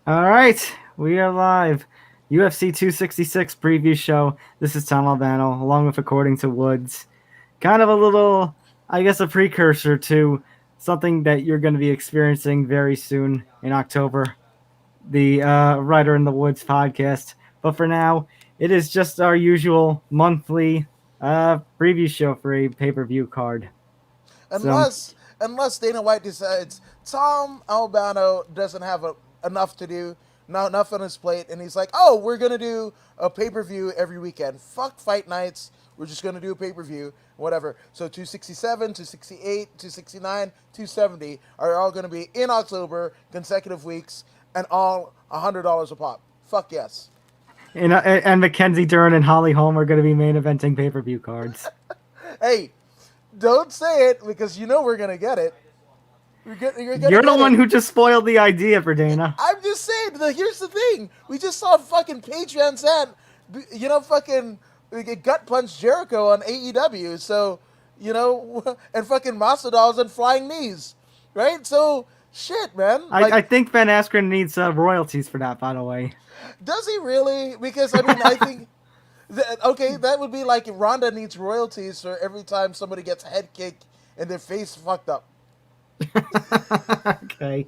All right, we are live. UFC 266 preview show. This is Tom Albano, along with According to Woods. Kind of a little, I guess, a precursor to something that you're going to be experiencing very soon in October, the Writer in the Woods podcast. But for now, it is just our usual monthly preview show for a pay per view card. So, Unless Dana White decides Tom Albano doesn't have enough to do, not enough on his plate, and he's like, "Oh, we're gonna do a pay per view every weekend. Fuck fight nights. We're just gonna do a pay per view, whatever." So 267, 268, 269, 270 are all gonna be in October, consecutive weeks, and all $100 a pop. Fuck yes. and Mackenzie Dern and Holly Holm are going to be main eventing pay per view cards. Hey, don't say it because you know we're gonna get it. You're gonna You're the get one it. who just spoiled the idea for Dana. I'm just saying. Here's the thing: we just saw fucking Paige Van Sant, fucking gut punch Jericho on AEW. So, and fucking Masvidal's on flying knees, right? So, shit, man. I think Ben Askren needs royalties for that, by the way. Does he really? Because I mean, I think. Okay, that would be like Ronda needs royalties for every time somebody gets a head kick and their face fucked up. Okay.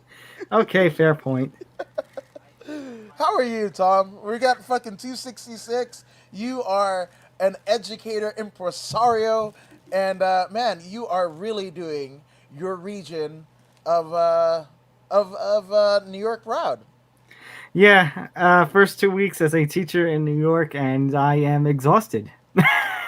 Okay, fair point. How are you, Tom? We got fucking 266. You are an educator, impresario, and man, you are really doing your region of New York proud. Yeah, first 2 weeks as a teacher in New York, and I am exhausted.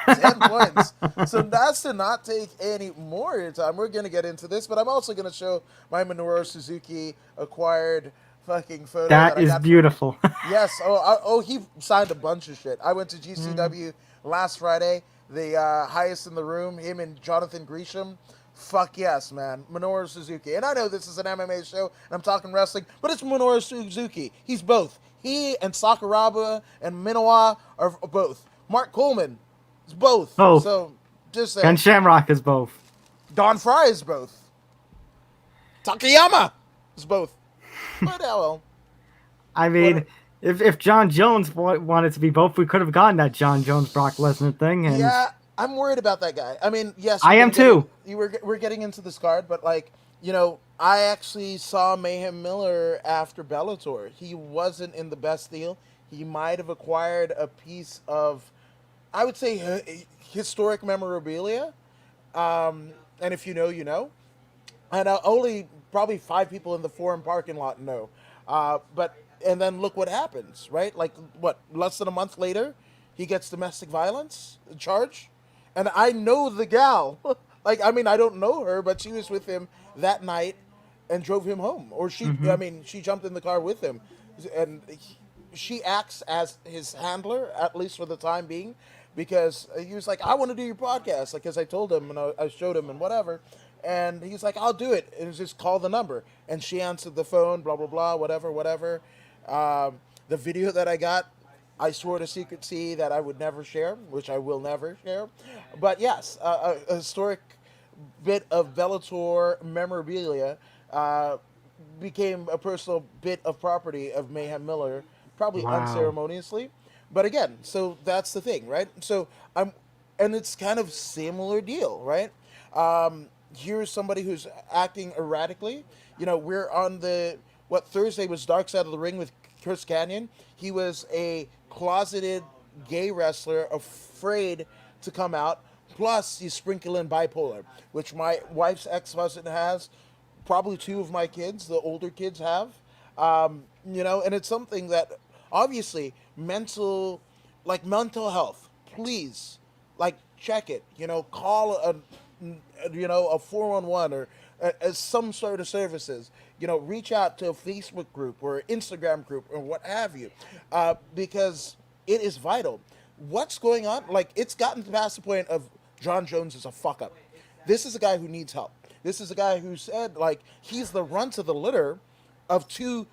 10 points. So that's to not take any more of your time. We're gonna get into this, but I'm also gonna show my Minoru Suzuki acquired fucking photo that That I is got from. beautiful. Yes. He signed a bunch of shit. I went to GCW last Friday. The highest in the room, him and Jonathan Gresham. Fuck yes, man. Minoru Suzuki. And I know this is an MMA show and I'm talking wrestling, but it's Minoru Suzuki. He's both. He and Sakuraba and Minowa are both. Mark Coleman is both. Both. So, just Ken saying. Shamrock is both. Don Fry is both. Takayama is both. But, well. I What, mean, if John Jones wanted to be both, we could have gotten that John Jones Brock Lesnar thing, and Yeah, I'm worried about that guy. I mean, yes, I am too. we're getting into this card, but like, I actually saw Mayhem Miller after Bellator. He wasn't in the best deal. He might have acquired a piece of, I would say, historic memorabilia. And if you know, you know. And only probably five people in the forum parking lot know. But and then look what happens, right? Like what? Less than a month later, he gets domestic violence charge, and I know the gal. Like I mean, I don't know her, but she was with him that night and drove him home, or I Hmm. mean, she jumped in the car with him, and she acts as his handler at least for the time being, because he was like, "I want to do your podcast," like as I told him and I showed him and whatever, and he's like, "I'll do it," and just call the number, and she answered the phone, blah blah blah, whatever whatever. The video that I got, I swore to secrecy that I would never share, which I will never share, but yes, a historic bit of Bellator memorabilia uh, became a personal bit of property of Mayhem Miller, probably Wow. unceremoniously. But again, so that's the thing, right? So and it's kind of similar deal, right? Here's somebody who's acting erratically. We're on the what Thursday was Dark Side of the Ring with Chris Canyon. He was a closeted gay wrestler, afraid to come out. Plus, you sprinkle in bipolar, which my wife's ex-husband has. Probably two of my kids, the older kids have. And it's something that obviously mental health. Please, like check it. Call a 411 or some sort of services. Reach out to a Facebook group or Instagram group or what have you, because it is vital. What's going on? Like it's gotten past the point of John Jones is a fuck up. This is a guy who needs help. This is a guy who said like he's the runt of the litter of two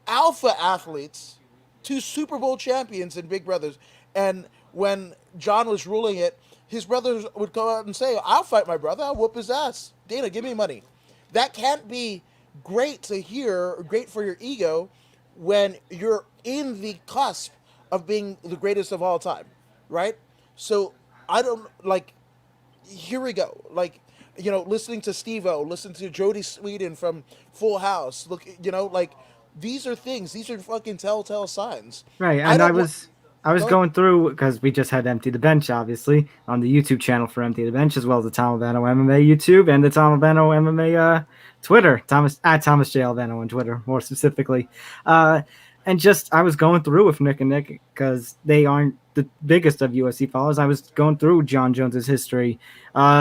alpha athletes, two Super Bowl champions and Big Brothers. And when John was ruling it, his brothers would go out and say, "I'll fight my brother. I'll whoop his ass. Dana, give me money." That can't be great to hear, great for your ego when you're in the cusp of being the greatest of all time, right? So I don't like. Here we go. Like, listening to Steve-O, listening to Jodie Sweetin from Full House. Look, like these are things. These are fucking telltale signs. Right, I and I don't want. was I was Go ahead. going through because we just had Empty the Bench, obviously, on the YouTube channel for Empty the Bench, as well as the Tom Albano MMA YouTube and the Tom Albano MMA Twitter, Thomas J Albano on Twitter, more specifically. And just I was going through with Nick and Nick because they aren't the biggest of UFC followers. I was going through John Jones's history,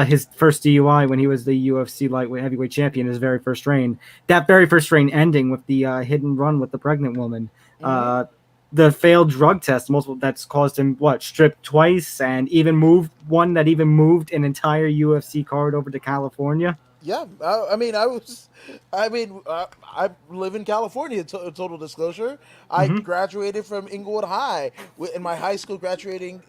his first DUI when he was the UFC lightweight heavyweight champion, his very first reign. That very first reign ending with the hit and run with the pregnant woman. Mm-hmm. The failed drug test, multiple that's caused him stripped twice, and even moved an entire UFC card over to California. Yeah, I live in California. Total disclosure, I Mm-hmm. graduated from Inglewood High. In my high school graduating,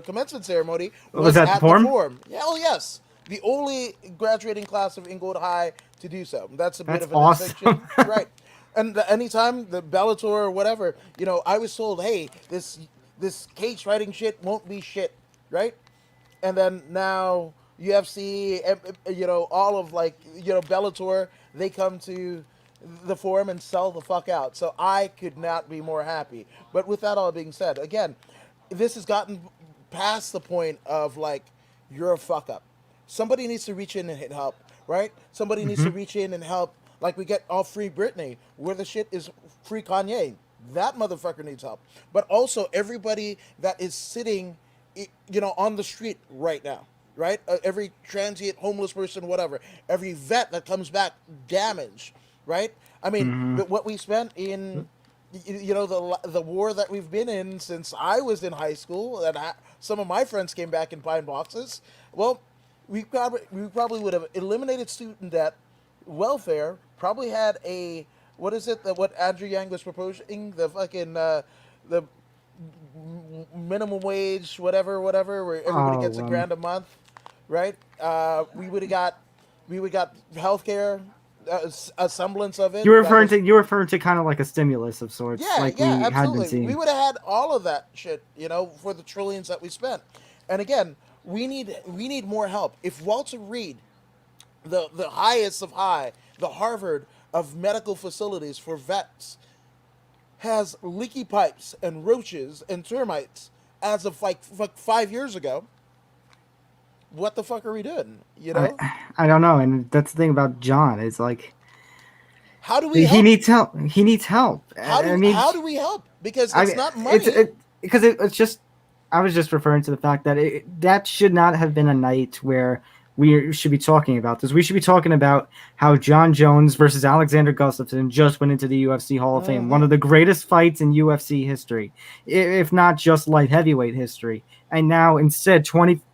commencement ceremony Was was that the at the form? Forum. Hell yes, the only graduating class of Inglewood High to do so. That's a bit That's of an awesome. distinction, right? And anytime the Bellator or whatever, I was told, hey, this cage fighting shit won't be shit, right? And then now UFC, all of Bellator, they come to the forum and sell the fuck out. So I could not be more happy. But with that all being said, again, this has gotten past the point of like you're a fuck up. Somebody needs to reach in and hit help, right? Somebody needs Mm-hmm. to reach in and help. Like we get all free Britney, where the shit is free Kanye. That motherfucker needs help. But also everybody that is sitting on the street right now, right? Every transient homeless person, whatever, every vet that comes back damaged, right? I mean, Mm-hmm. but what we spent in, the war that we've been in since I was in high school, and some of my friends came back in pine boxes. Well, we probably would have eliminated student debt, welfare, probably had a what is it that what Andrew Yang was proposing, the fucking the minimum wage, whatever, where everybody gets Oh, a grand a month, right? We would got healthcare, a semblance of it. That was you're referring to kind of like a stimulus of sorts, yeah, like yeah, we had been absolutely. We seeing. would have had all of that shit, for the trillions that we spent. And again, we need more help. If Walter Reed, the highest of high, the Harvard of medical facilities for vets, has leaky pipes and roaches and termites as of like 5 years ago, what the fuck are we doing? I I don't know, and that's the thing about John is like How do we he help? needs help. He needs help. How I do mean, how do we help? Because I it's mean, not money. it's just I was just referring to the fact that that should not have been a night where we should be talking about this. We should be talking about how John Jones versus Alexander Gustafsson just went into the UFC Hall of Fame, one Mm-hmm. of the greatest fights in UFC history, if not just light heavyweight history. And now instead,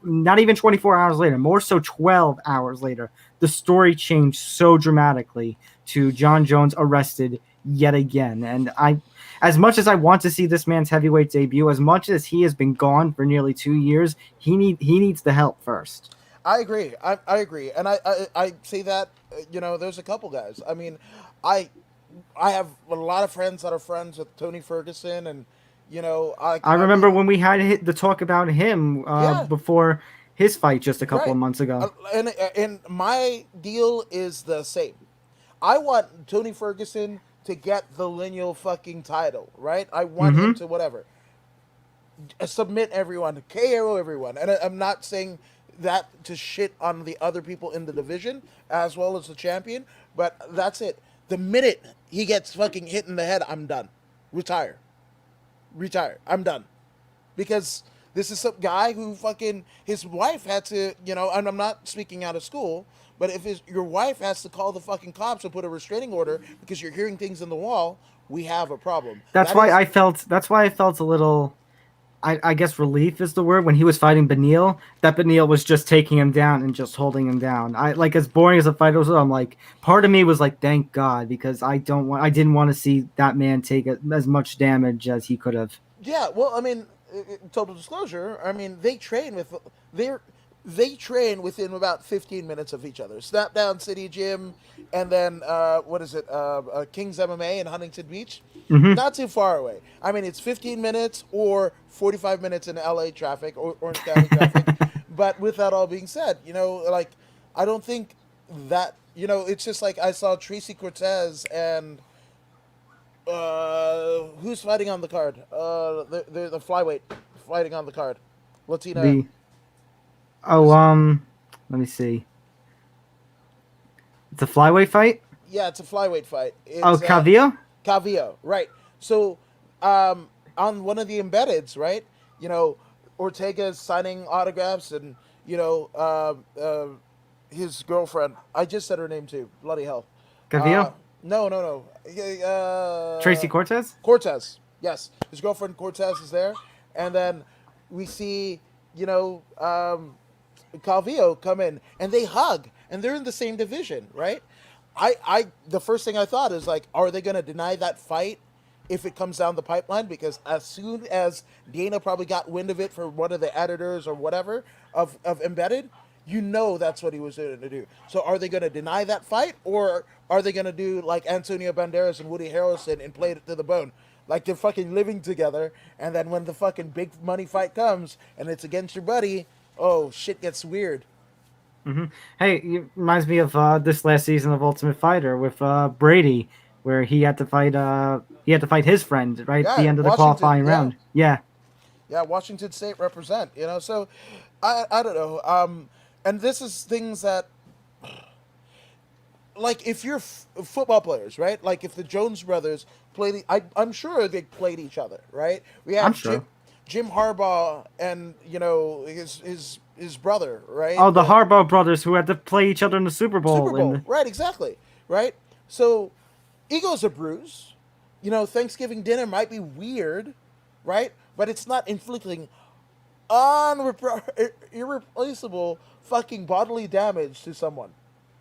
not even 24 hours later, more so 12 hours later, the story changed so dramatically to John Jones arrested yet again. And as much as I want to see this man's heavyweight debut, as much as he has been gone for nearly 2 years, he needs the help first. I agree. I agree, and I say that there's a couple guys. I mean, I I have a lot of friends that are friends with Tony Ferguson, and I I remember really when we had the talk about him yeah, before his fight just a couple right. of months ago. And my deal is the same. I want Tony Ferguson to get the lineal fucking title, right? I want him Mm-hmm. to whatever submit everyone, KO everyone, and I'm not saying that to shit on the other people in the division as well as the champion, but that's it. The minute he gets fucking hit in the head, I'm done. Retire, retire. I'm done because this is some guy who fucking his wife had to, and I'm not speaking out of school, but if your wife has to call the fucking cops and put a restraining order because you're hearing things in the wall, we have a problem. That's That why is, I felt. That's why I felt a little. I guess relief is the word when he was fighting Benil. That Benil was just taking him down and just holding him down. I like as boring as a fight was. I'm like, part of me was like, thank God, because I didn't want to see that man take as much damage as he could have. yeah. Well, I mean, total disclosure. I mean, they train with they're they train within about 15 minutes of each other. Snapdown City Gym, and then what is it? King's MMA in Huntington Beach. Hmm. Not too far away. I mean, it's 15 minutes or 45 minutes in LA traffic or Orange County traffic. But with that all being said, like, I don't think that, it's just like I saw Tracy Cortez and who's fighting on the card? The flyweight fighting on the card. Latina. The oh Who's let me see. It's a flyweight fight. Yeah, it's a flyweight fight. Oh, It's Calvillo. Calvillo, right? So, on one of the embeddeds, right? You know, Ortega's signing autographs, and you know, his girlfriend. I just said her name too. Bloody hell. Uh, Calvillo. no, no, no. Tracy Cortez. Cortez. Yes, his girlfriend Cortez is there, and then we see, you know, Calvillo come in, and they hug, and they're in the same division, right? The first thing I thought is like, are they going to deny that fight if it comes down the pipeline? Because as soon as Dana probably got wind of it from one of the editors or whatever of Embedded, that's what he was going to do. So are they going to deny that fight, or are they going to do like Antonio Banderas and Woody Harrelson and play it to the bone? Like they're fucking living together, and then when the fucking big money fight comes and it's against your buddy, oh, shit gets weird. Hmm. Hey, it reminds me of this last season of Ultimate Fighter with Brady, where he had to fight his friend right at the Yeah, end of the Washington. qualifying Yeah, round. Yeah. yeah, Washington State represent. So I don't know. And this is things that, like, if you're football players, right? Like if the Jones brothers played, I'm sure they played each other, right? We I'm have sure. Jim Harbaugh and his brother, right? Oh, the Harbaugh brothers who had to play each other in the Super Super Bowl Bowl, and right? Exactly, right? So egos are bruised. Thanksgiving dinner might be weird, right? But it's not inflicting irreplaceable fucking bodily damage to someone.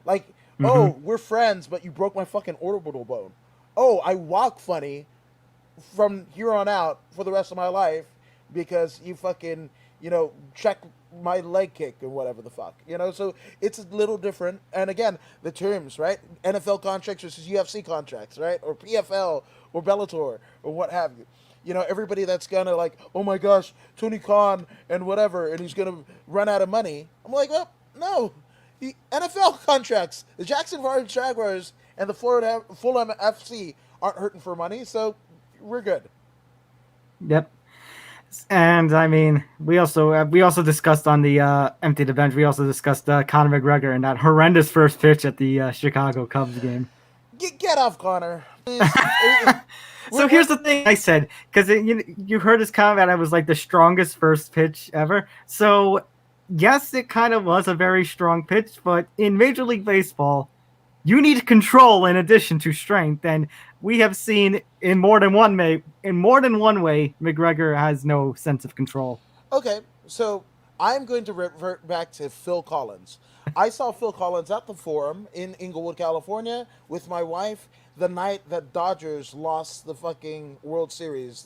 Like, hmm oh, we're friends, but you broke my fucking orbital bone. Oh, I walk funny from here on out for the rest of my life because you fucking, check my leg kick or whatever the fuck. So it's a little different. And again, the terms, right? NFL contracts versus UFC contracts, right? Or PFL or Bellator or what have you. Everybody that's gonna like, oh my gosh, Tony Khan and whatever, and he's gonna run out of money. I'm like, well, no. The NFL contracts, the Jacksonville Jaguars and the Florida Fulham FC aren't hurting for money, so we're good. yep. And I mean, we also discussed on the empty the bench. We also discussed Conor McGregor and that horrendous first pitch at the Chicago Cubs game. Get off, Connor. Please. So We're here's the thing I said, because you heard his comment. I was like the strongest first pitch ever. So yes, it kind of was a very strong pitch, but in Major League Baseball, you need control in addition to strength, and we have seen in more than one way McGregor has no sense of control. Okay, so I'm going to revert back to Phil Collins. I saw Phil Collins at the Forum in Inglewood, California, with my wife the night that Dodgers lost the fucking World Series,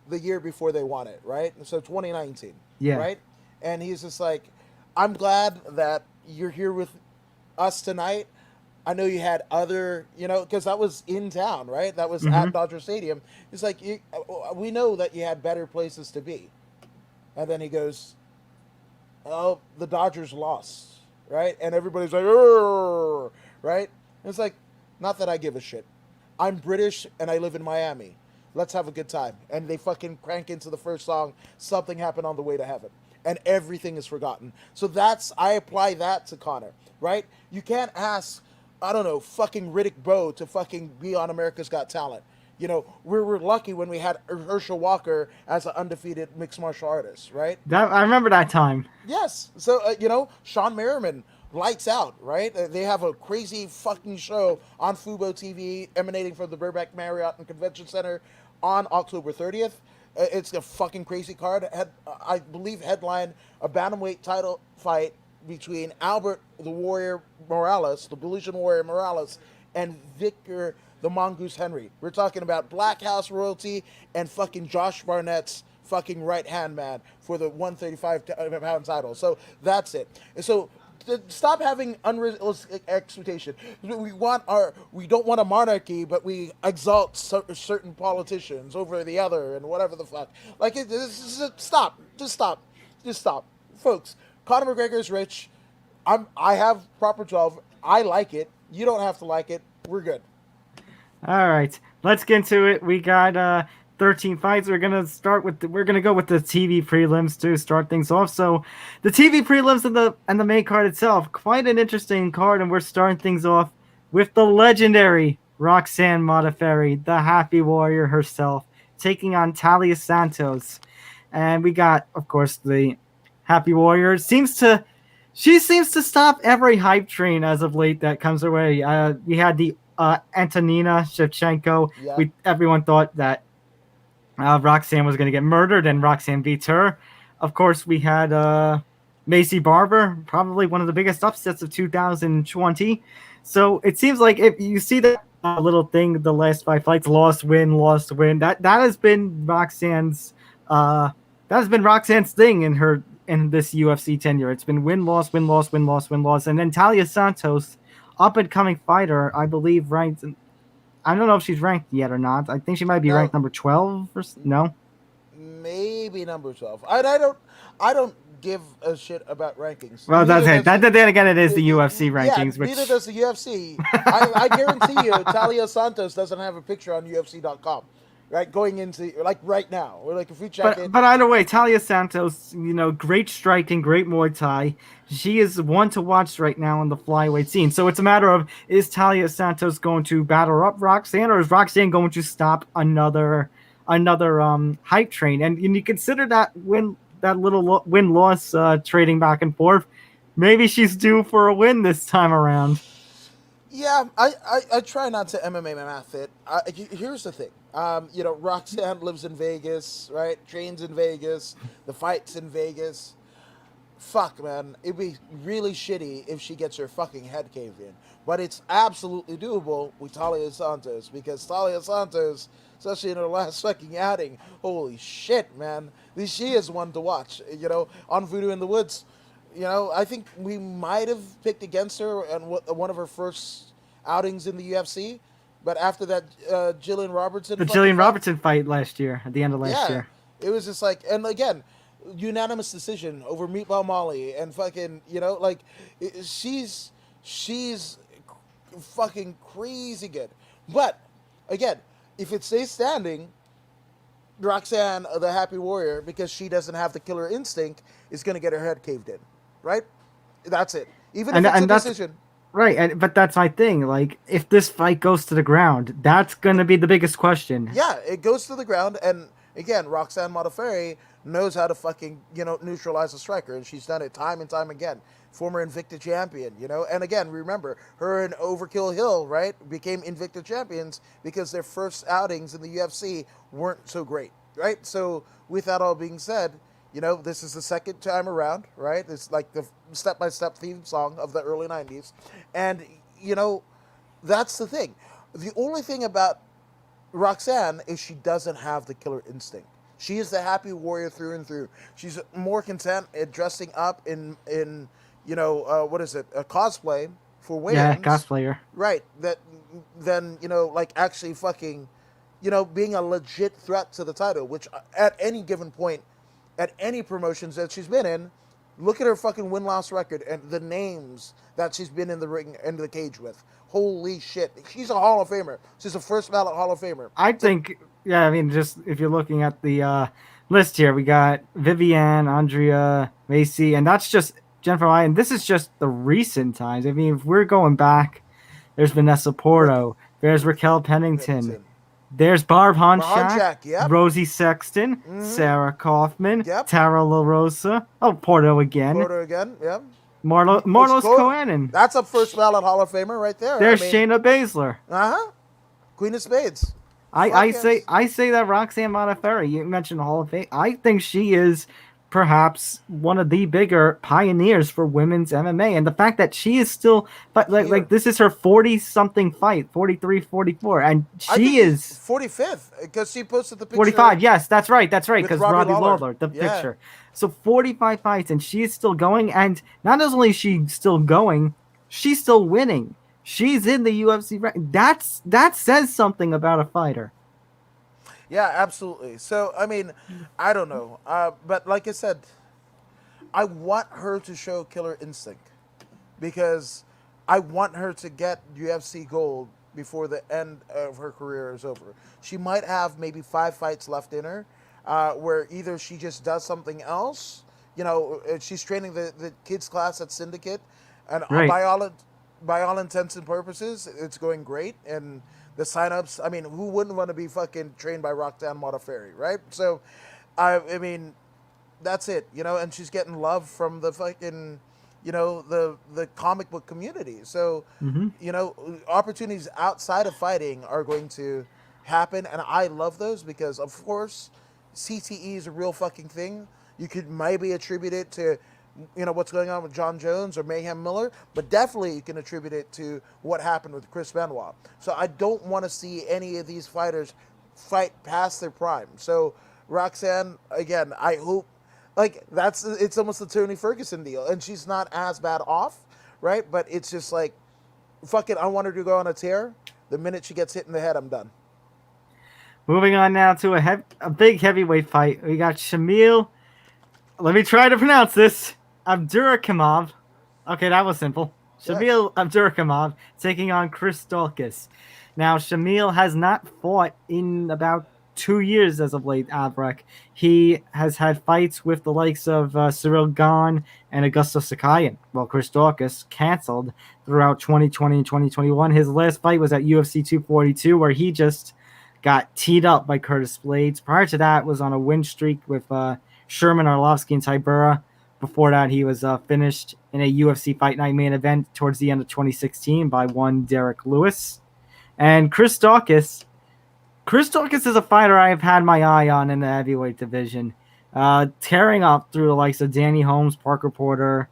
the year before they won it, right? So 2019, Yeah. right? And he's just like, I'm glad that you're here with us tonight. I know you had other, because that was in town, right? That was at Hmm. Dodger Stadium. It's like, we know that you had better places to be. And then he goes, "Oh, the Dodgers lost, right?" And everybody's like, "Urgh," right? And it's like, not that I give a shit. I'm British and I live in Miami. Let's have a good time. And they fucking crank into the first song, "Something Happened on the Way to Heaven." And everything is forgotten. So I apply that to Connor, right? You can't ask, I don't know, fucking Riddick Bowe to fucking be on America's Got Talent. We were lucky when we had Herschel Walker as an undefeated mixed martial artist, right? That I remember that time. Yes. So, Sean Merriman, lights out, right? They have a crazy fucking show on Fubo TV emanating from the Burbank Marriott and Convention Center on October 30th. It's a fucking crazy card. I believe headline a bantamweight title fight between Albert the Warrior Morales, the Belizean Warrior Morales, and Victor the Mongoose Henry. We're talking about Black House royalty and fucking Josh Barnett's fucking right hand man for the 135-pound title. So that's it. And so stop having unrealistic expectation. We don't want a monarchy, but we exalt certain politicians over the other and whatever the fuck. Like stop, just stop, folks. Conor McGregor is rich. I have proper 12. I like it. You don't have to like it. We're good. All right, let's get into it. We got 13 fights. We're gonna go with the TV prelims to start things off. So, the TV prelims and the main card itself, quite an interesting card, and we're starting things off with the legendary Roxanne Modafferi, the Happy Warrior herself, taking on Talia Santos, and we got, of course, the Happy Warrior she seems to stop every hype train as of late that comes her way. We had the Antonina Shevchenko. Yeah. Everyone thought that Roxanne was going to get murdered, and Roxanne beats her. Of course, we had Macy Barber, probably one of the biggest upsets of 2020. So it seems like if you see that little thing, the last 5 fights, lost, win, that has been Roxanne's thing in this UFC tenure. It's been win, loss, win, loss, win, loss, win, loss, and then Talia Santos, up and coming fighter, I believe, ranked. I don't know if she's ranked yet or not. I think she might be ranked number 12 or no. Maybe number 12. I don't give a shit about rankings. Well, that's it. Then again, it is the UFC rankings. Yeah, neither does the UFC. I guarantee you, Talia Santos doesn't have a picture on UFC.com. Right, going into right now, or if we check it. But either way, Talia Santos, great striking, great Muay Thai. She is one to watch right now on the flyweight scene. So it's a matter of, is Talia Santos going to batter up Roxanne, or is Roxanne going to stop another hype train? And you consider that little win loss trading back and forth. Maybe she's due for a win this time around. Yeah, I try not to MMA math it. Here's the thing. Roxanne lives in Vegas, right? Trains in Vegas. The fight's in Vegas. Fuck, man. It'd be really shitty if she gets her fucking head caved in. But it's absolutely doable with Talia Santos, because Talia Santos, especially in her last fucking outing, holy shit, man. She is one to watch, on Voodoo in the Woods. I think we might have picked against her in one of her first outings in the UFC. But after that Jillian Robertson fight last year, at the end of last year. It was just and again, unanimous decision over Meatball Molly, and fucking, she's fucking crazy good. But, again, if it stays standing, Roxanne, the Happy Warrior, because she doesn't have the killer instinct, is going to get her head caved in. Right? That's it. Even if it's a decision. Right, but that's my thing. If this fight goes to the ground, that's going to be the biggest question. Yeah, it goes to the ground, and again, Roxanne Modafferi knows how to fucking, neutralize a striker, and she's done it time and time again. Former Invicta champion, and again, remember, her and Overkill Hill, right, became Invicta champions because their first outings in the UFC weren't so great, right? So, with that all being said, this is the second time around, right? It's like the step-by-step theme song of the early 90s. And, that's the thing. The only thing about Roxanne is she doesn't have the killer instinct. She is the Happy Warrior through and through. She's more content at dressing up in what is it, a cosplay for wins. Yeah, cosplayer. Right, than, actually fucking, being a legit threat to the title, which at any given point, at any promotions that she's been in, look at her fucking win-loss record and the names that she's been in the ring, in the cage with. Holy shit. She's a Hall of Famer. She's a first ballot Hall of Famer. I think, just if you're looking at the list here, we got Viviane, Andrea, Macy, and that's just Jennifer Ryan. This is just the recent times. I mean, if we're going back, there's Vanessa Porto, there's Raquel Pennington. There's Barb Honchak, yep. Rosie Sexton, Sarah Kaufman, Tara La Rosa. Oh, Porto again, yep. Marlos Cohen. That's a first ballot Hall of Famer right there. There's Shayna Baszler. Queen of Spades. I say that Roxanne Modafferi, you mentioned Hall of Fame. I think she is perhaps one of the bigger pioneers for women's MMA. And the fact that she is still, but like Here, this is her 40 something fight, 43, 44, and I think she it's is 45th because she posted the picture 45. Yes, that's right. That's right. with Because Robbie Robbie Lawler. Lawler, the Yeah, picture. So 45 fights, and she is still going. And not only is she still going, she's still winning. She's in the UFC. That says something about a fighter. yeah, absolutely. So I mean, I don't know, but like I said, I want her to show killer instinct because I want her to get UFC gold before the end of her career is over. She might have maybe 5 fights left in her, where either she just does something else. She's training the kids class at Syndicate, and Right. by all intents and purposes, it's going great. And the signups, I mean, who wouldn't want to be fucking trained by Roxanne Modafferi, right? So, I mean, that's it, and she's getting love from the fucking, the comic book community. So, Mm-hmm. opportunities outside of fighting are going to happen, and I love those because, of course, CTE is a real fucking thing. You could maybe attribute it to, what's going on with John Jones or Mayhem Miller, but definitely you can attribute it to what happened with Chris Benoit. So I don't want to see any of these fighters fight past their prime. So Roxanne, again, I hope like it's almost the Tony Ferguson deal, and she's not as bad off, right? But it's just like, fuck it, I want her to go on a tear. The minute she gets hit in the head, I'm done. Moving on now to a big heavyweight fight. We got Shamil. Let me try to pronounce this. Abdurakhimov. Okay, that was simple. Yeah, Shamil Abdurakhimov taking on Chris Dawkins. Now, Shamil has not fought in about 2 years as of late, Abrek. He has had fights with the likes of Cyril Gahn and Augusto Sakayan. Well, Chris Dawkins canceled throughout 2020 and 2021. His last fight was at UFC 242, where he just got teed up by Curtis Blades. Prior to that, was on a win streak with Sherman Arlovsky and Tybura. Before that, he was finished in a UFC Fight Night main event towards the end of 2016 by one Derek Lewis. And Chris Dawkins is a fighter I've had my eye on in the heavyweight division, tearing up through the likes of Danny Holmes, Parker Porter,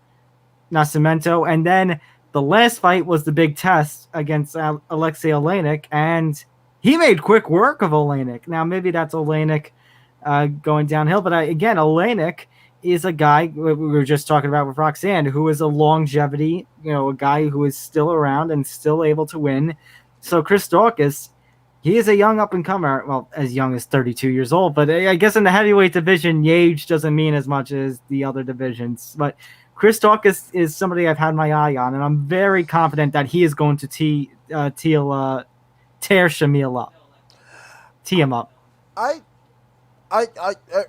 Nascimento, and then the last fight was the big test against Alexei Olenek, and he made quick work of Olenek. Now, maybe that's Olenek going downhill, but again, Olenek is a guy we were just talking about with Roxanne, who is a longevity, a guy who is still around and still able to win. So Chris Dawkins, he is a young up and comer. Well, as young as 32 years old, but I guess in the heavyweight division, age doesn't mean as much as the other divisions. But Chris Dawkins is somebody I've had my eye on, and I'm very confident that he is going to tear Shamil up, tee him up. I, I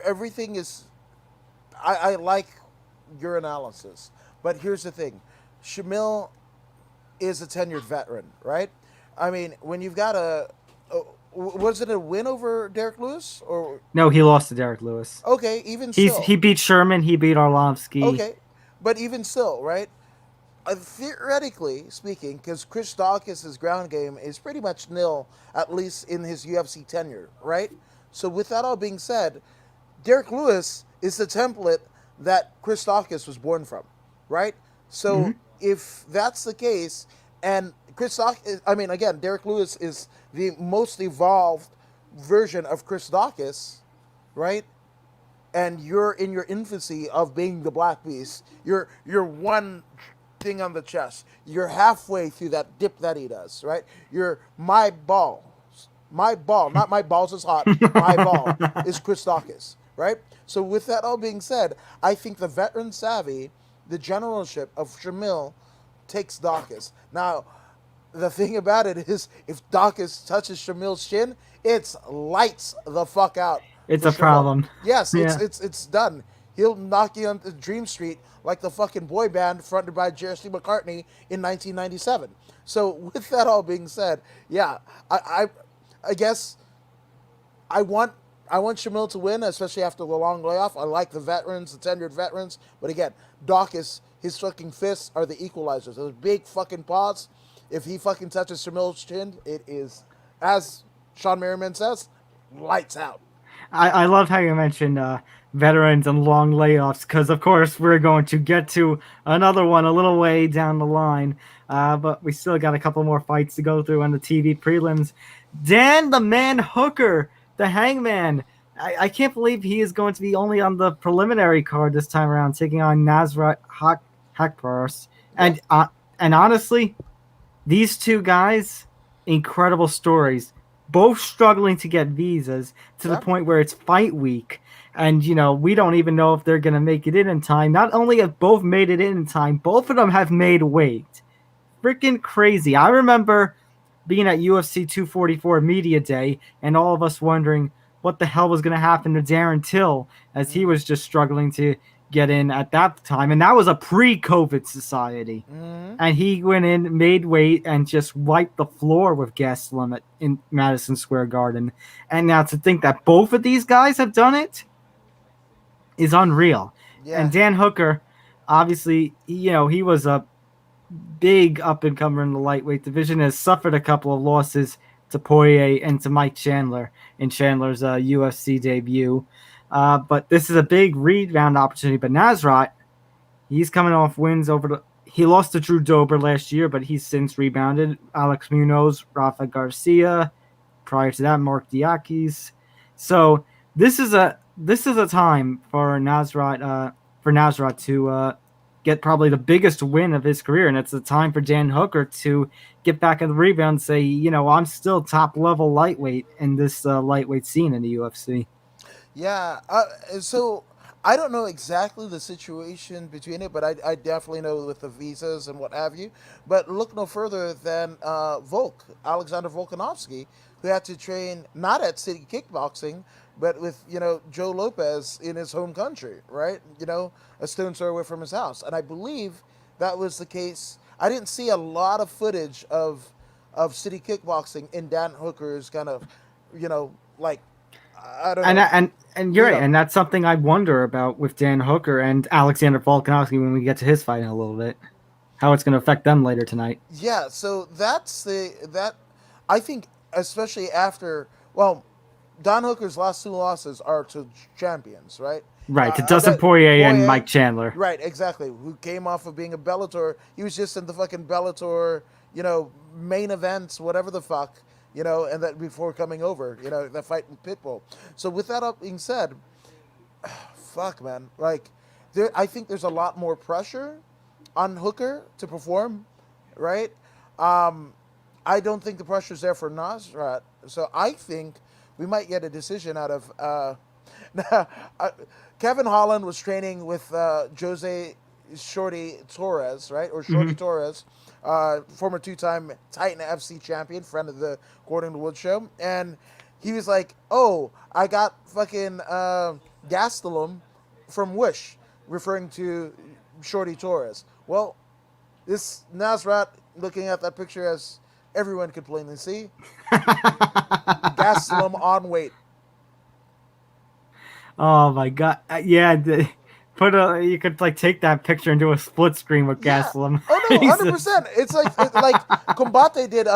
everything is. I like your analysis, but here's the thing: Shamil is a tenured veteran, right? I mean, when you've got was it a win over Derek Lewis or No, he lost to Derek Lewis. okay, even He still, beat Sherman. He beat Arlovsky. okay, but even still, right? Theoretically speaking, because Chris Dawkins' ground game is pretty much nil, at least in his UFC tenure, right? So with that all being said, Derek Lewis is the template that Chris Dawkins was born from, right? So if that's the case, and Chris Dawkins, I mean, again, Derek Lewis is the most evolved version of Chris Dawkins, right? And you're in your infancy of being the Black Beast. You're one thing on the chest. You're halfway through that dip that he does, right? You're my ball, not my balls is hot. My ball is Chris Dawkins, right? So with that all being said, I think the veteran savvy, the generalship of Shamil takes Dawkins. Now, the thing about it is, if Dawkins touches Shamil's chin, it's lights the fuck out. It's For a Shamil. problem. Yes, Yeah. it's done. He'll knock you onto Dream Street like the fucking boy band fronted by Jesse McCartney in 1997. So with that all being said, yeah, I guess I want Shamil to win, especially after the long layoff. I like the veterans, the tenured veterans, but again, Dawkins, his fucking fists are the equalizers. Those big fucking paws. If he fucking touches Shamil's chin, it is, as Sean Merriman says, lights out. I love how you mentioned veterans and long layoffs because, of course, we're going to get to another one a little way down the line. But we still got a couple more fights to go through on the TV prelims. Dan the Man Hooker, the Hangman. I can't believe he is going to be only on the preliminary card this time around, taking on Nasrat Hakparas. Yeah, And honestly, these two guys, incredible stories, both struggling to get visas to the yeah, point where it's fight week. And, we don't even know if they're going to make it in time. Not only have both made it in time, both of them have made weight. Freaking crazy. I remember being at UFC 244 Media Day and all of us wondering what the hell was going to happen to Darren Till as he mm-hmm. was just struggling to get in at that time. And that was a pre COVID society. Mm-hmm. And he went in, made weight, and just wiped the floor with Gastelum in Madison Square Garden. And now to think that both of these guys have done it is unreal. Yeah, And Dan Hooker, obviously, he was a big up and comer in the lightweight division, has suffered a couple of losses to Poirier and to Mike Chandler in Chandler's UFC debut. But this is a big rebound opportunity. But Nasrat, he's coming off wins over the. He lost to Drew Dober last year, but he's since rebounded. Alex Munoz, Rafa Garcia. Prior to that, Mark Diakis. So this is a time for Nasrat to get probably the biggest win of his career, and it's a time for Dan Hooker to get back in the rebound and say, I'm still top level lightweight in this lightweight scene in the UFC. yeah. So I don't know exactly the situation between it, but I definitely know with the visas and what have you. But look no further than Alexander Volkanovski, who had to train not at City Kickboxing, but with Joe Lopez in his home country, right? A stone's throw away from his house, and I believe that was the case. I didn't see a lot of footage of City Kickboxing in Dan Hooker's kind of, like I don't And know, and you're lead right, up. and that's something I wonder about with Dan Hooker and Alexander Volkanovski when we get to his fight in a little bit, how it's going to affect them later tonight. Yeah, so that I think especially after Don Hooker's last two losses are to champions, right? Right, to Dustin That Poirier and Poirier, Mike Chandler. right? Exactly. Who came off of being a Bellator? He was just in the fucking Bellator, main events, whatever the fuck, and that before coming over, that fight with Pitbull. So with that up being said, fuck, man, like I think there's a lot more pressure on Hooker to perform, right? Um, I don't think the pressure's there for Nasrat, so I think we might get a decision out of. Uh, Kevin Holland was training with Jose Shorty Torres, right, or Shorty Mm-hmm. Torres, former two-time Titan FC champion, friend of the Gordon Wood show, and he was like, "Oh, I got fucking Gastelum from Wish," referring to Shorty Torres. Well, this Nasrat, looking at that picture as everyone could plainly see, Gastelum on weight. Oh my god! Yeah, you could like take that picture and do a split screen with Yeah. Gaslam. Oh no, 100%. It's like Combate did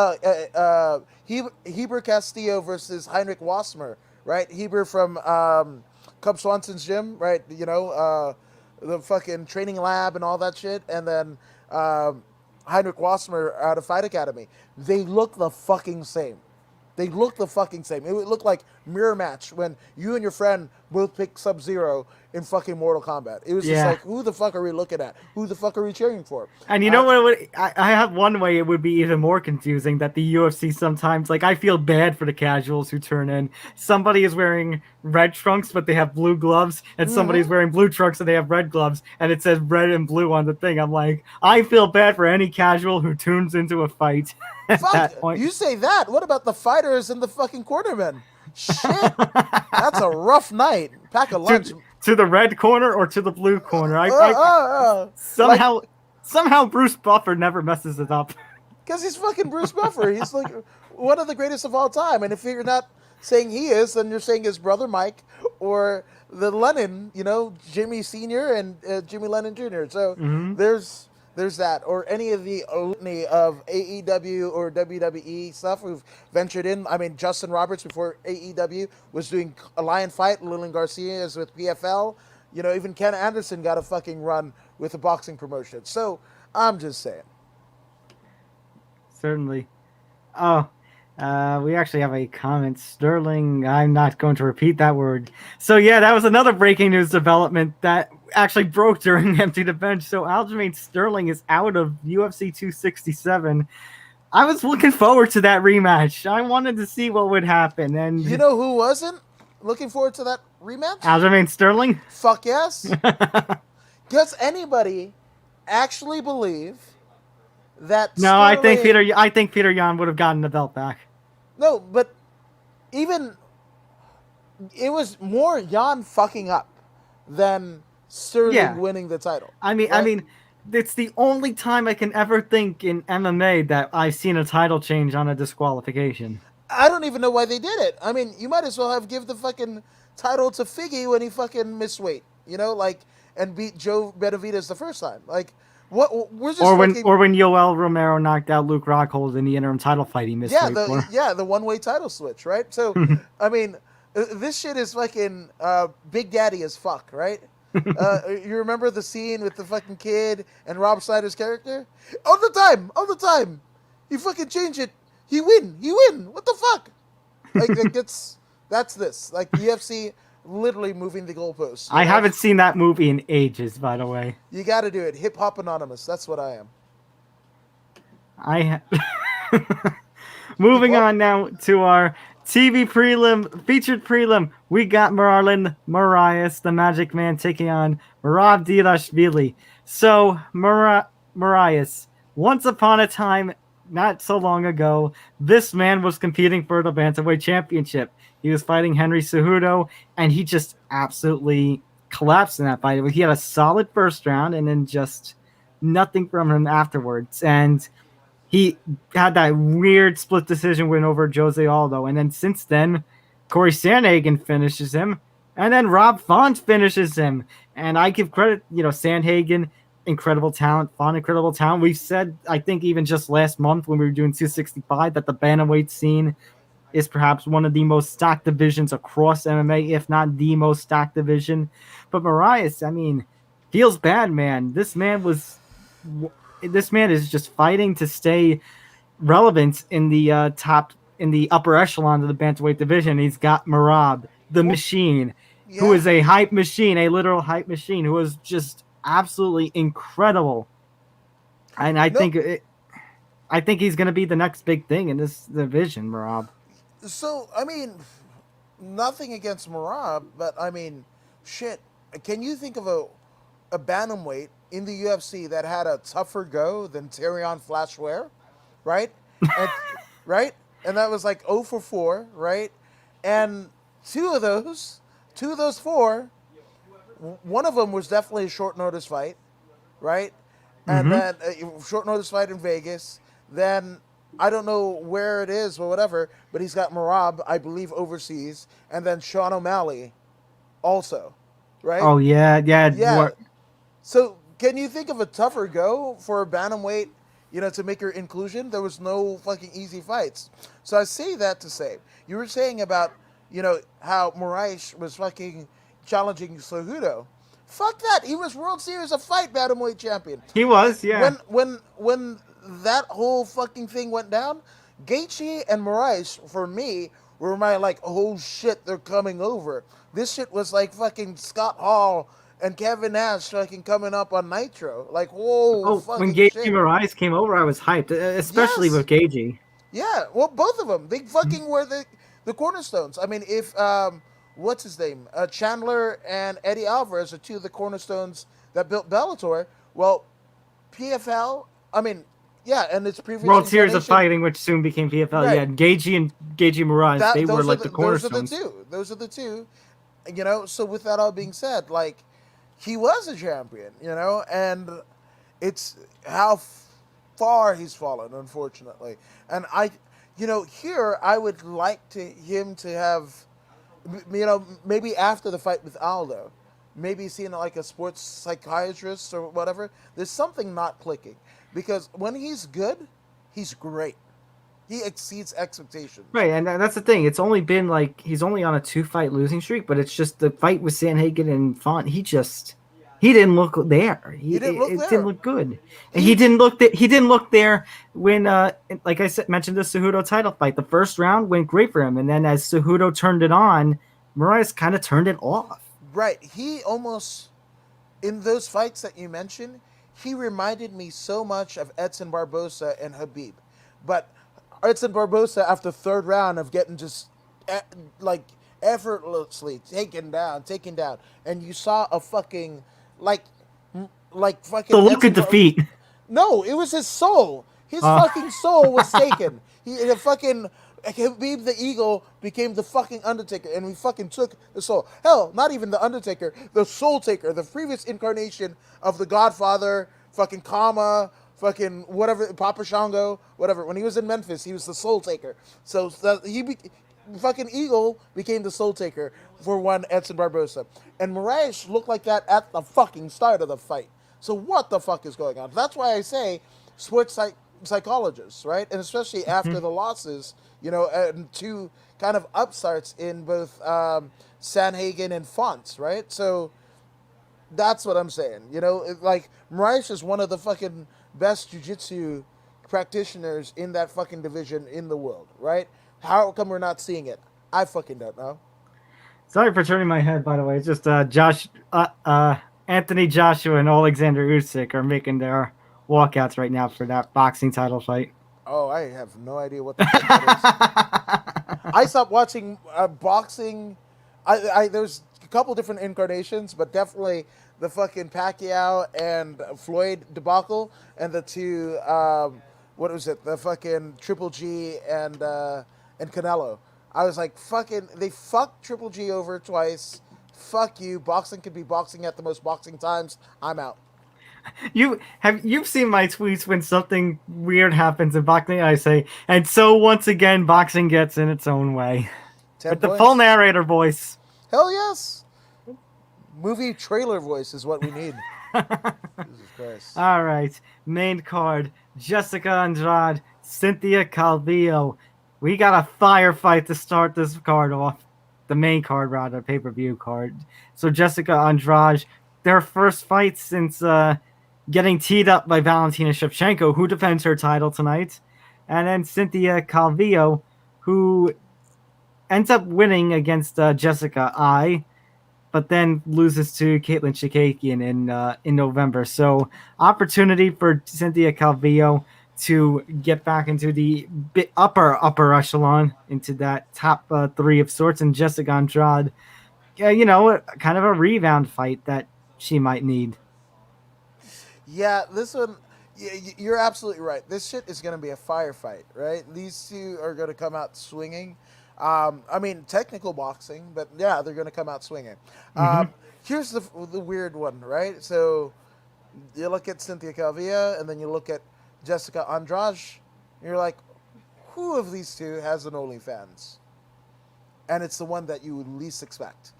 Heber Castillo versus Heinrich Wasmer, right? Heber from Cub Swanson's gym, right? The fucking training lab and all that shit, and then Heinrich Wasmer out of Fight Academy. They look the fucking same. They look the fucking same. It would look like mirror match when you and your friend both pick Sub Zero in fucking Mortal Kombat. It was just Yeah. like, who the fuck are we looking at? Who the fuck are we cheering for? And you know what? I have one way it would be even more confusing that the UFC sometimes, like, I feel bad for the casuals who turn in. Somebody is wearing red trunks, but they have blue gloves, and somebody's Mm-hmm. wearing blue trunks and they have red gloves, and it says red and blue on the thing. I'm like, I feel bad for any casual who tunes into a fight at Fuck, that point. you say that. What about the fighters and the fucking cornermen? Shit, that's a rough night. Pack a lunch. To the red corner or to the blue corner. Like, Somehow Bruce Buffer never messes it up. because he's fucking Bruce Buffer. He's like one of the greatest of all time. And if you're not saying he is, then you're saying his brother Mike or the Lennon, Jimmy Sr. and Jimmy Lennon Jr. So Mm-hmm. there's There's that, or any of the litany of AEW or WWE stuff who've ventured in. I mean, Justin Roberts before AEW was doing a lion fight. Lillian Garcia is with PFL. You know, even Ken Anderson got a fucking run with a boxing promotion. So I'm just saying. Certainly. Oh, we actually have a comment. Sterling, I'm not going to repeat that word. So, yeah, that was another breaking news development that actually broke during Empty the Bench. So, Aljamain Sterling is out of UFC 267. I was looking forward to that rematch. I wanted to see what would happen. You And know who wasn't looking forward to that rematch? Aljamain Sterling? Fuck yes. Does anybody actually believe that No, I think Sterling? Peter Yan would have gotten the belt back. No, but even it was more Jan fucking up than Sterling Yeah. winning the title. I Right? mean, it's the only time I can ever think in MMA that I've seen a title change on a disqualification. I don't even know why they did it. I mean, you might as well have give the fucking title to Figgy when he fucking missed weight, you know, like and beat Joe Benavidez the first time. Like, what? We're just fucking Or when Yoel Romero knocked out Luke Rockhold in the interim title fight he missed weight for. the one way title switch, right? So, I mean, this shit is fucking Big Daddy as fuck, right? You remember the scene with the fucking kid and Rob Snyder's character? All the time. You fucking change it. He win. What the fuck? Like that's this. Like UFC literally moving the goalposts. I haven't seen that movie in ages, by the way. You got to do it. Hip Hop Anonymous. That's what I am. I Moving on now to our TV prelim, featured prelim. We got Marlon Moraes, the Magic Man, taking on Merab Dvalishvili. So, Moraes, once upon a time, not so long ago, this man was competing for the Bantamweight Championship. He was fighting Henry Cejudo, and he just absolutely collapsed in that fight. He had a solid first round, and then just nothing from him afterwards. And he had that weird split decision win over Jose Aldo. And then since then, Corey Sandhagen finishes him. And then Rob Font finishes him. And I give credit, Sandhagen, incredible talent, Font, incredible talent. We've said, I think even just last month when we were doing 265, that the bantamweight scene is perhaps one of the most stacked divisions across MMA, if not the most stacked division. But Moraes, I mean, feels bad, man. This man is just fighting to stay relevant in the in the upper echelon of the bantamweight division. He's got Merab, the machine, who Yeah. is a hype machine, a literal hype machine, who is just absolutely incredible. And No. I think he's going to be the next big thing in this division, Merab. So I mean, nothing against Marab, but I mean, shit. Can you think of a bantamweight in the UFC that had a tougher go than Tyrion Flash Ware, right? And right, and that was like 0 for 4, right? And two of those, two of those four, one of them was definitely a short notice fight, right? And Mm-hmm. then a short notice fight in Vegas. Then I don't know where it is or whatever, but he's got Marab, I believe, overseas, and then Sean O'Malley also, right? Oh yeah, yeah. Yeah. So can you think of a tougher go for a bantamweight, to make your inclusion? There was no fucking easy fights. So I say that to say, you were saying about, how Moraes was fucking challenging Cejudo. Fuck that. He was World Series of Fight bantamweight champion. He was, yeah. When that whole fucking thing went down, Gaethje and Moraes for me were my like, oh shit, they're coming over. This shit was like fucking Scott Hall and Kevin Nash fucking coming up on Nitro. Like, whoa, Oh, when fucking Gagey shit. Moraes came over, I was hyped, especially Yes. with Gagey. Yeah. Well, both of them. They fucking were the cornerstones. I mean, if what's his name? Chandler and Eddie Alvarez are two of the cornerstones that built Bellator. Well, PFL. I mean, yeah, and its previous World Series of incarnation. Fighting, which soon became PFL. Right. Yeah, Gagey Moraes, they were like the Those are the cornerstones. two. Those are the two. So with that all being said, like he was a champion, and it's how far he's fallen, unfortunately. And here I would like him to have, maybe after the fight with Aldo, maybe seeing like a sports psychiatrist or whatever. There's something not clicking because when he's good, he's great. He exceeds expectations. Right, and that's the thing. It's only been like he's only on a 2 fight losing streak, but it's just the fight with Sanhagen and Font. He didn't look there. He didn't look It didn't there. look good, and He he didn't look there when like I said mentioned the Cejudo title fight. The first round went great for him, and then as Cejudo turned it on, Moraes kind of turned it off. right. He almost in those fights that you mentioned, he reminded me so much of Edson Barbosa and Habib. But Edson Barbosa, after third round of getting just like effortlessly taken down, and you saw a fucking like like The fucking look of Edson. defeat. No, it was his soul. His Uh, fucking soul was taken. The fucking Habib the Eagle became the fucking Undertaker, and we fucking took the soul. Hell, not even the Undertaker, the Soul Taker, the previous incarnation of the Godfather, fucking Kama, fucking whatever, Papa Shango, whatever. When he was in Memphis, he was the Soul Taker. So fucking Eagle became the Soul Taker for one Edson Barbosa, and Moraes looked like that at the fucking start of the fight. So what the fuck is going on? That's why I say sports psychologists, right? And especially after the losses, and two kind of upstarts in both Sanhagen and Fonts, right? So that's what I'm saying. Like Moraes is one of the fucking best jiu-jitsu practitioners in that fucking division in the world, right? How come we're not seeing it? I fucking don't know. Sorry for turning my head. By the way, it's just Anthony Joshua and Alexander Usyk are making their walkouts right now for that boxing title fight. Oh, I have no idea what the fuck that is. I stopped watching boxing. There's a couple different incarnations, but definitely the fucking Pacquiao and Floyd debacle, and the two what was it? The fucking Triple G and Canelo. I was like, fucking, they fucked Triple G over twice. Fuck you. Boxing could be boxing at the most boxing times. I'm out. You've seen my tweets when something weird happens in boxing. I say, and so once again, boxing gets in its own way Ten with the full points. narrator voice. Hell yes. Movie trailer voice is what we need. Jesus Christ. All right, main card: Jessica Andrade, Cynthia Calvillo. We got a firefight to start this card off. The main card, rather, pay-per-view card. So Jessica Andrade, their first fight since getting teed up by Valentina Shevchenko, who defends her title tonight, and then Cynthia Calvillo, who ends up winning against Jessica but then loses to Caitlin Chikakian in November. So opportunity for Cynthia Calvillo to get back into the upper echelon, into that top three of sorts, and Jessica Andrade, kind of a rebound fight that she might need. Yeah, this one, you're absolutely right. This shit is going to be a firefight, right? These two are going to come out swinging. I mean, technical boxing, but yeah, they're going to come out swinging. Mm-hmm. Here's the weird one, right? So you look at Cynthia Calvillo, and then you look at Jessica Andrade, and you're like, who of these two has an OnlyFans? And it's the one that you would least expect.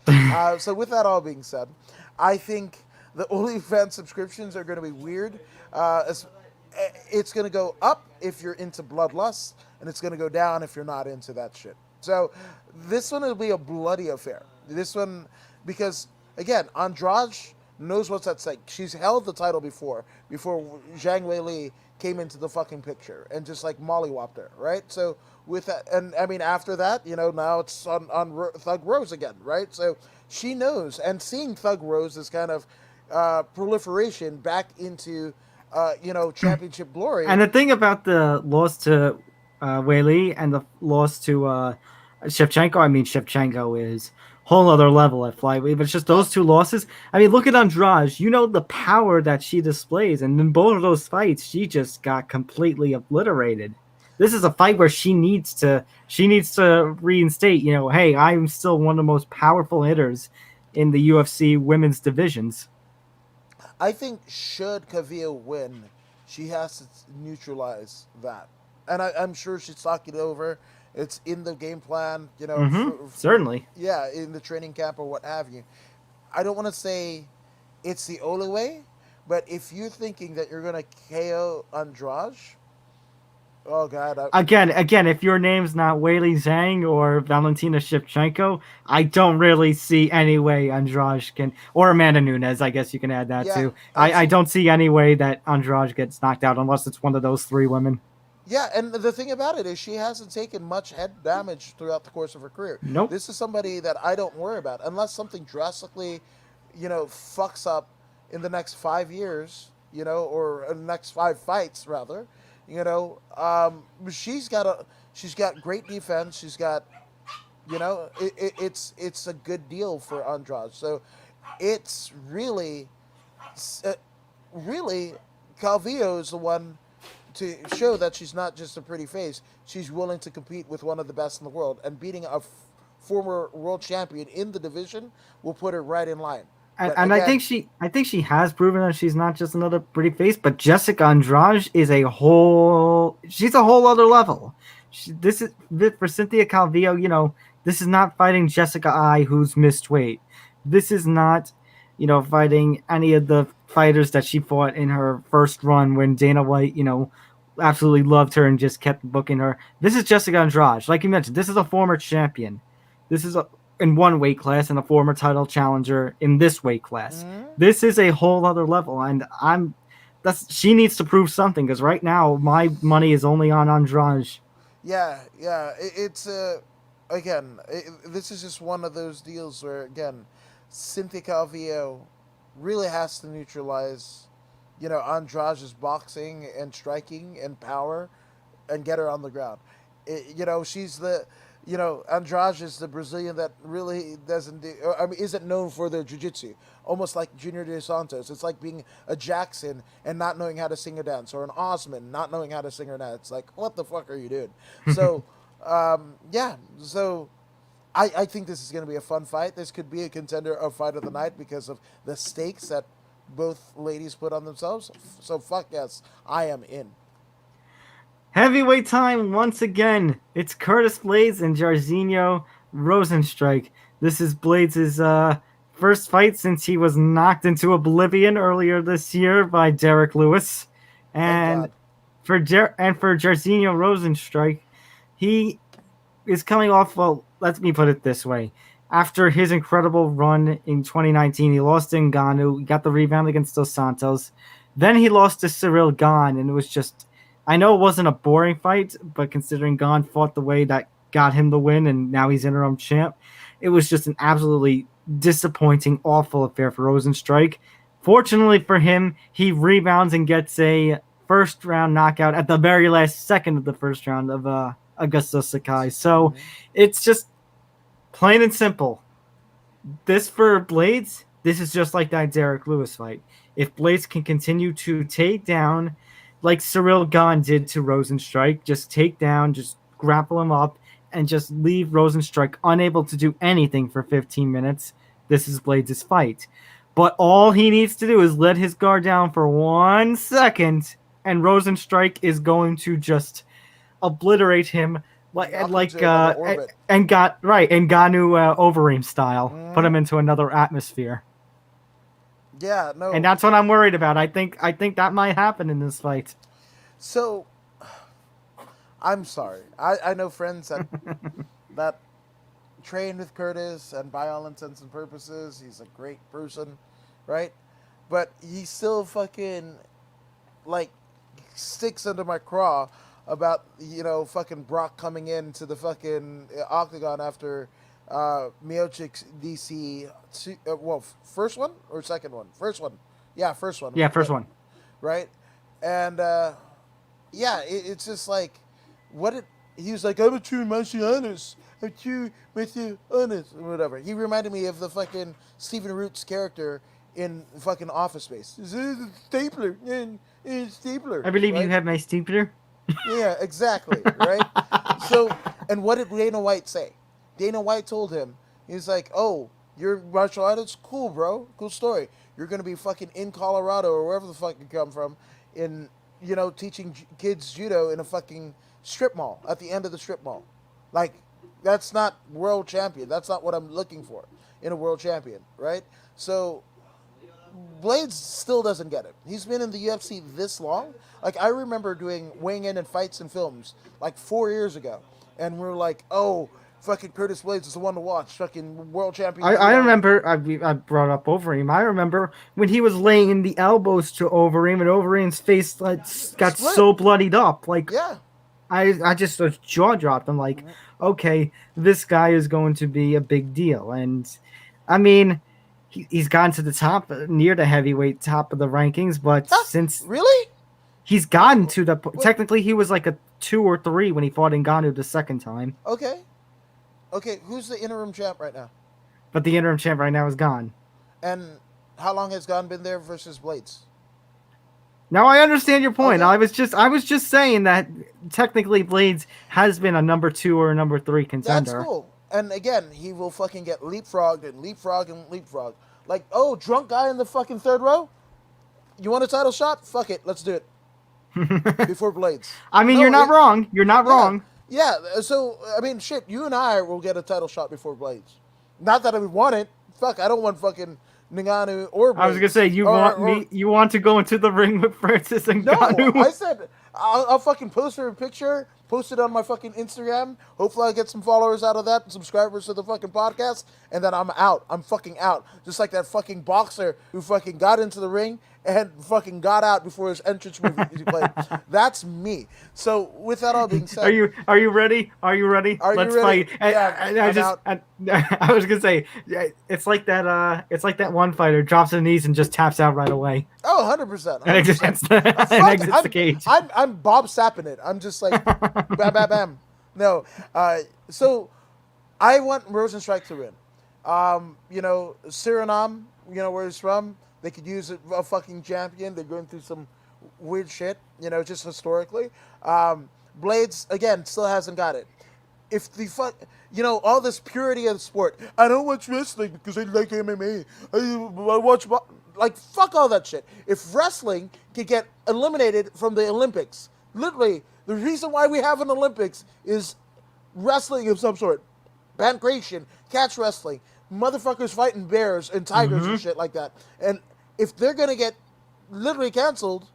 So with that all being said, I think the OnlyFans subscriptions are going to be weird. It's going to go up if you're into bloodlust, and it's going to go down if you're not into that shit. So this one will be a bloody affair. This one, because again, Andrade knows what's at stake. She's held the title before Zhang Weili came into the fucking picture and just like mollywopped her, right? So with that, and I mean after that, now it's on Thug Rose again, right? So she knows, and seeing Thug Rose is kind of proliferation back into championship glory. And the thing about the loss to Weili and the loss to Shevchenko, I mean, Shevchenko is whole other level at flyweight. But it's just those two losses. I mean, look at Andrade. You know the power that she displays, and in both of those fights, she just got completely obliterated. This is a fight where she needs to reinstate. Hey, I'm still one of the most powerful hitters in the UFC women's divisions. I think should Kavia win, she has to neutralize that, and I'm sure she's talking it over. It's in the game plan, Mm-hmm. Certainly. yeah, in the training camp or what have you. I don't want to say it's the only way, but if you're thinking that you're gonna KO Andrade, oh god, Again, if your name's not Weili Zhang or Valentina Shevchenko, I don't really see any way Andrade can, or Amanda Nunes. I guess you can add that yeah, too. I absolutely. don't see any way that Andrade gets knocked out unless it's one of those three women. Yeah, and the thing about it is she hasn't taken much head damage throughout the course of her career. Nope. This is somebody that I don't worry about unless something drastically, fucks up in the next 5 years, or in the next 5 fights rather. She's got great defense. She's got, it's a good deal for Andrade. So it's uh, really Calvillo is the one to show that she's not just a pretty face. She's willing to compete with one of the best in the world, and beating a former world champion in the division will put her right in line. But And again, I think she has proven that she's not just another pretty face, but Jessica Andrade is a whole she's a whole other level. This is for Cynthia Calvillo, this is not fighting Jessica I who's missed weight. This is not, fighting any of the fighters that she fought in her first run when Dana White, absolutely loved her and just kept booking her. This is Jessica Andrade. Like you mentioned, this is a former champion. This is in one weight class and a former title challenger in this weight class. mm, This is a whole other level, and that's she needs to prove something because right now my money is only on Andrade. yeah, it's again, this is just one of those deals where again, Cynthia Calvillo really has to neutralize, Andrade's boxing and striking and power, and get her on the ground. She's Andrade is the Brazilian that really doesn't do, I mean, isn't known for their jiu-jitsu. Almost like Junior Dos Santos. It's like being a Jackson and not knowing how to sing or dance, or an Osman not knowing how to sing or dance. It's like, what the fuck are you doing? So, yeah. So, I think this is going to be a fun fight. This could be a contender of fight of the night because of the stakes that both ladies put on themselves. So, fuck yes, I am in. Heavyweight time once again. It's Curtis Blades and Jairzinho Rosenstrike. This is Blades' first fight since he was knocked into oblivion earlier this year by Derek Lewis. Thank And God. for Jairzinho Rosenstrike, he is coming off. Well, let me put it this way: after his incredible run in 2019, he lost to Ngannou. He got the rebound against Dos Santos. Then he lost to Cyril Gahn, and it was just. I know it wasn't a boring fight, but considering Gahn fought the way that got him the win, and now he's interim champ, it was just an absolutely disappointing, awful affair for Rosenstrike. Fortunately for him, he rebounds and gets a first round knockout at the very last second of the first round of Augusto Sakai. So Mm-hmm. it's just plain and simple. This for Blades, this is just like that Derek Lewis fight. If Blades can continue to take down, like Cyril Gahn did to Rosenstrike, just take down, just grapple him up, and just leave Rosenstrike unable to do anything for 15 minutes, this is Blades' fight. But all he needs to do is let his guard down for 1 second, and Rosenstrike is going to just obliterate him Knock him to another orbit. and got right and Ganu Overeem style, put Mm-hmm. him into another atmosphere, Yeah, and no. that's what I'm worried about. I think that might happen in this fight. So I'm sorry. I know friends that train with Curtis, and by all intents and purposes, he's a great person, right? But he still fucking like sticks under my craw about fucking Brock coming into the fucking octagon after Miocic's DC. First one or second one? First one. Yeah, first one. Yeah, first one. Right, and yeah, it's just like what it. He was like, I'm a true Marcianus. I'm true Marcianus, or whatever. He reminded me of the fucking Stephen Root's character in fucking Office Space. This is a stapler and stapler, I believe you right? have my stupidor. Yeah, exactly, right? So, and what did Dana White say? Dana White told him, he's like, oh, you're martial artist? Cool, bro. Cool story. You're going to be fucking in Colorado or wherever the fuck you come from in, teaching kids judo in a fucking strip mall at the end of the strip mall. Like, that's not world champion. That's not what I'm looking for. in a world champion, right? So Blades still doesn't get it. He's been in the UFC this long. Like I remember doing weighing in and fights and films like 4 years ago, and we are like, oh, fucking Curtis Blades is the one to watch. Fucking world champion. I remember I brought up Overeem. I remember when he was laying the elbows to Overeem, and Overeem's face like got Split. so bloodied up. Like Yeah. I just was jaw dropped. I'm like, okay, this guy is going to be a big deal. And I mean, he's gotten to the top, near the heavyweight top of the rankings, but Huh? since Really? he's gotten to the technically he was like a 2 or 3 when he fought Ngannou the second time. Okay. Okay, who's the interim champ right now? But the interim champ right now is gone. And how long has Gon been there versus Blades? Now I understand your point. Okay. I was just saying that technically Blades has been a number 2 or a number 3 That's contender. cool. And again, he will fucking get leapfrogged and leapfrogged and leapfrogged. Like, oh, drunk guy in the fucking third row? You want a title shot? Fuck it, let's do it. Before Blades. I mean, you're not wrong. You're not wrong. Yeah, so, I mean, shit, you and I will get a title shot before Blades. Not that I would want it. Fuck, I don't want fucking Ngannou or Blades. I was gonna say you want to go into the ring with Francis and Ngannou. No, I said I'll fucking post her a picture, post it on my fucking Instagram. Hopefully I get some followers out of that and subscribers to the fucking podcast, and then I'm out. I'm fucking out. Just like that fucking boxer who fucking got into the ring and fucking got out before his entrance movie he played. That's me. So with that all being said, Are you ready? Are you ready? Let's ready? fight. Yeah, I was gonna say it's like that one fighter drops to the knees and just taps out right away. Oh, 100%. And exits the cage. I'm Bob Sapping it. I'm just like bam, bam, bam. No. So I want Rosenstrike to win. Suriname, where he's from, they could use a fucking champion. They're going through some weird shit, just historically. Blades, again, still hasn't got it. If the all this purity of the sport. I don't watch wrestling because I like MMA. I watch, like, fuck all that shit. If wrestling could get eliminated from the Olympics, literally, the reason why we have an Olympics is wrestling of some sort. Pancration, catch wrestling, motherfuckers fighting bears and tigers and shit like that. And if they're going to get literally canceled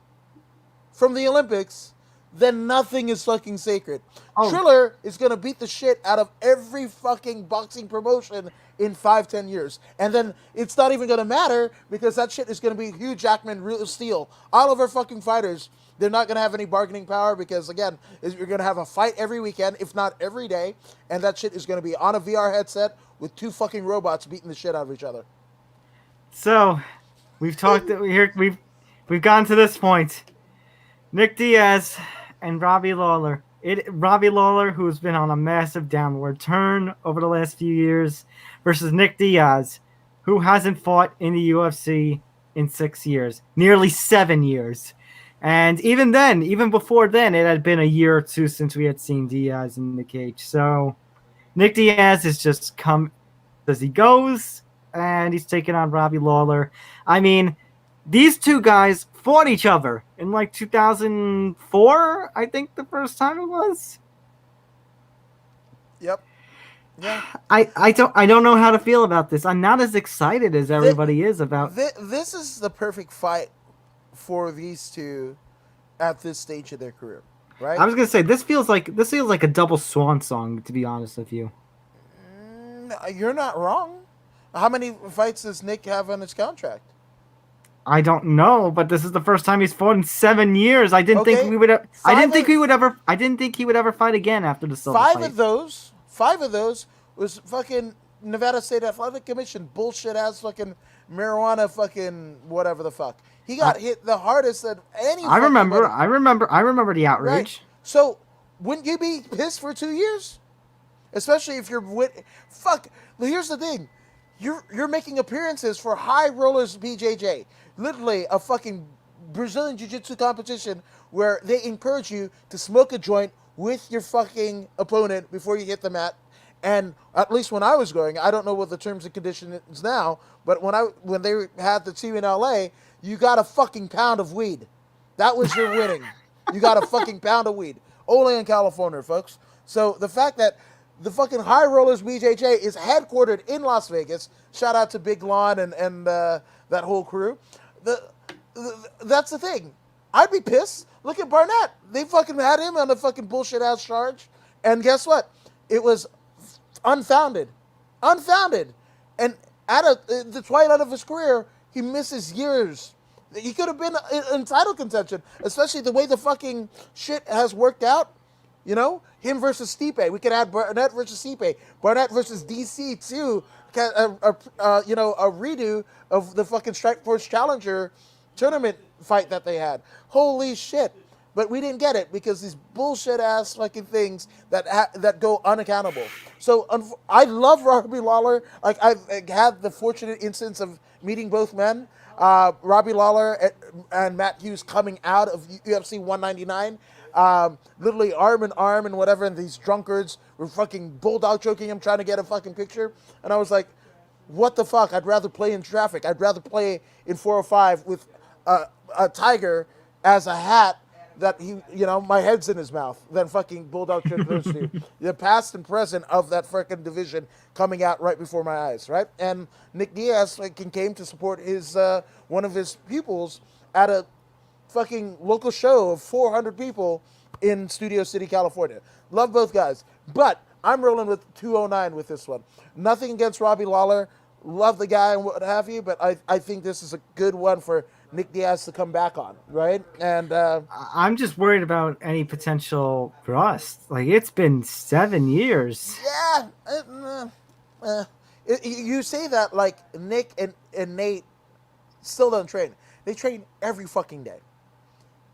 from the Olympics, then nothing is fucking sacred. Triller is going to beat the shit out of every fucking boxing promotion in 5-10 years. And then it's not even going to matter because that shit is going to be Hugh Jackman, real steel. All of our fucking fighters, they're not going to have any bargaining power because, again, you're going to have a fight every weekend, if not every day. And that shit is going to be on a VR headset with 2 fucking robots beating the shit out of each other. So, we've gotten to this point. Nick Diaz and Robbie Lawler. Robbie Lawler, who's been on a massive downward turn over the last few years, versus Nick Diaz, who hasn't fought in the UFC in 6 years, nearly 7 years. And even before then, it had been a year or 2 since we had seen Diaz in the cage. So Nick Diaz has just come as he goes, and he's taking on Robbie Lawler. I mean, these two guys fought each other in like 2004, I think the first time it was. Yep. Yeah. I don't know how to feel about this. I'm not as excited as everybody is about. This is the perfect fight for these two at this stage of their career, right? I was gonna say this feels like a double swan song, to be honest with you. You're not wrong. How many fights does Nick have on his contract? I don't know, but this is the first time he's fought in 7 years. I didn't think we would. I didn't think he would ever fight again after the Silva fight. Five of those was fucking Nevada State Athletic Commission bullshit ass fucking marijuana fucking whatever the fuck. He got hit the hardest that any. I remember the outrage. Right. So wouldn't you be pissed for 2 years? Especially if you're with. Fuck. Here's the thing. You're making appearances for High Rollers BJJ. Literally a fucking Brazilian Jiu-Jitsu competition where they encourage you to smoke a joint with your fucking opponent before you hit the mat. And at least when I was going, I don't know what the terms and conditions is now, but when they had the team in LA, you got a fucking pound of weed. That was your winning. You got a fucking pound of weed. Only in California, folks. So the fact that the fucking High Rollers BJJ is headquartered in Las Vegas. Shout out to Big Lon and that whole crew. That's the thing. I'd be pissed. Look at Barnett. They fucking had him on a fucking bullshit ass charge, and guess what? It was unfounded, unfounded. And at the twilight of his career, he misses years. He could have been in title contention, especially the way the fucking shit has worked out. You know, him versus Stipe. We could add Barnett versus Stipe. Barnett versus DC too. A redo of the fucking Strikeforce Challenger tournament fight that they had. Holy shit! But we didn't get it because these bullshit ass fucking things that go unaccountable. So I love Robbie Lawler. Like I've had the fortunate instance of meeting both men. Robbie Lawler and Matt Hughes coming out of UFC 199. Literally arm in arm and whatever, and these drunkards were fucking bulldog choking him, trying to get a fucking picture. And I was like, what the fuck? I'd rather play in traffic. I'd rather play in 405 with a tiger as a hat that my head's in his mouth than fucking bulldog choke those two. The past and present of that fucking division coming out right before my eyes, right? And Nick Diaz came to support his one of his pupils at a fucking local show of 400 people in Studio City, California. Love both guys. But I'm rolling with 209 with this one. Nothing against Robbie Lawler. Love the guy and what have you, but I think this is a good one for Nick Diaz to come back on, right? And I'm just worried about any potential rust. Like, it's been 7 years. Yeah. You say that like Nick and Nate still don't train. They train every fucking day.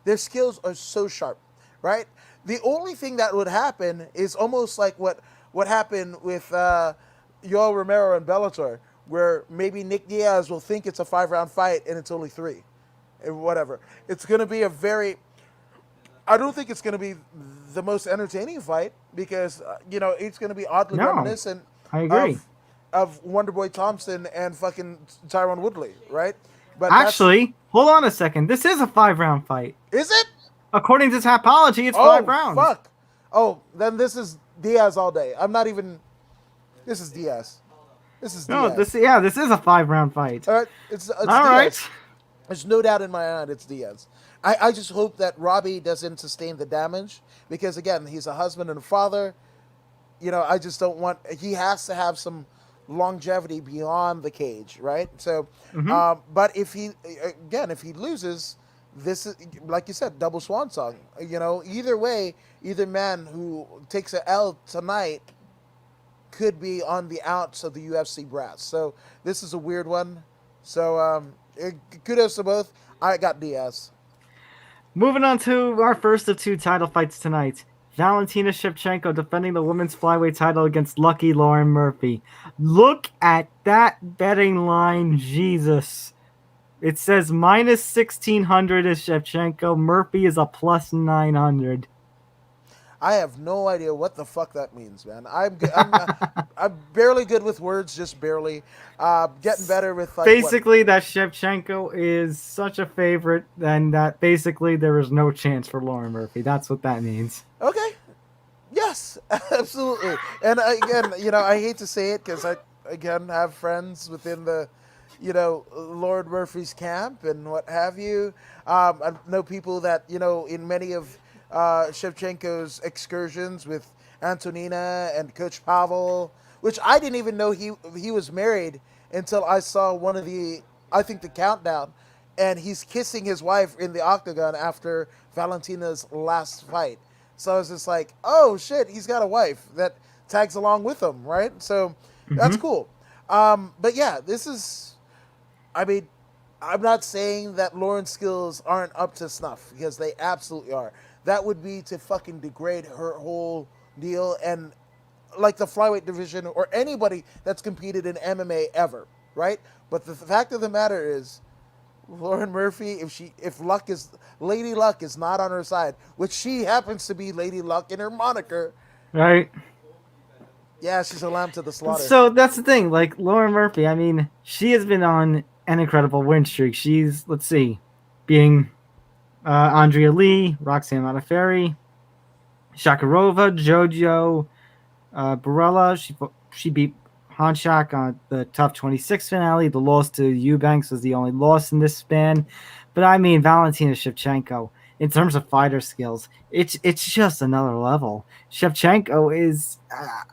Their skills are so sharp, right? The only thing that would happen is almost like what happened with Yoel Romero and Bellator, where maybe Nick Diaz will think it's a 5-round fight and it's only 3, and whatever. It's going to be I don't think it's going to be the most entertaining fight because it's going to be oddly reminiscent. I agree. Of Wonderboy Thompson and fucking Tyron Woodley, right? But actually, hold on a second. This is a 5-round fight. Is it? According to Tapology, it's 5 rounds. Fuck. Oh, then this is Diaz all day. I'm not even. This is Diaz. This is Diaz. No, this is a 5-round fight. All right, it's all Diaz. Right. There's no doubt in my mind it's Diaz. I just hope that Robbie doesn't sustain the damage because again, he's a husband and a father. I just don't want. He has to have some longevity beyond the cage, right? So, but if he loses, this is, like you said, double swan song. Either way, either man who takes an L tonight could be on the outs of the UFC brass. So this is a weird one. So kudos to both. I got Diaz. Moving on to our first of 2 title fights tonight. Valentina Shevchenko defending the women's flyweight title against Lucky Lauren Murphy. Look at that betting line, Jesus. It says minus 1,600 is Shevchenko. Murphy is a plus 900. I have no idea what the fuck that means, man. I'm barely good with words, just barely. Getting better with basically that Shevchenko is such a favorite, and that basically there is no chance for Lauren Murphy. That's what that means. Okay. Yes, absolutely. And again, I hate to say it because I again have friends within the, Lord Murphy's camp and what have you. I know people that in many of Shevchenko's excursions with Antonina and Coach Pavel, which I didn't even know he was married until I saw one of the countdown, and he's kissing his wife in the octagon after Valentina's last fight. So I was just like, oh shit, he's got a wife that tags along with him, right? So that's cool. But yeah, this is, I'm not saying that Lauren's skills aren't up to snuff because they absolutely are. That would be to fucking degrade her whole deal and like the flyweight division or anybody that's competed in MMA ever, right? But the fact of the matter is, Lauren Murphy, if Lady Luck is not on her side, which she happens to be Lady Luck in her moniker, right? Yeah, she's a lamb to the slaughter. So that's the thing. Like Lauren Murphy, she has been on an incredible win streak. She's being Andrea Lee, Roxanne Modafferi, Shakarova, JoJo, Barella, she beat Honchak on the Tough 26 finale. The loss to Eubanks was the only loss in this span. But I mean, Valentina Shevchenko, in terms of fighter skills, it's just another level. Shevchenko is,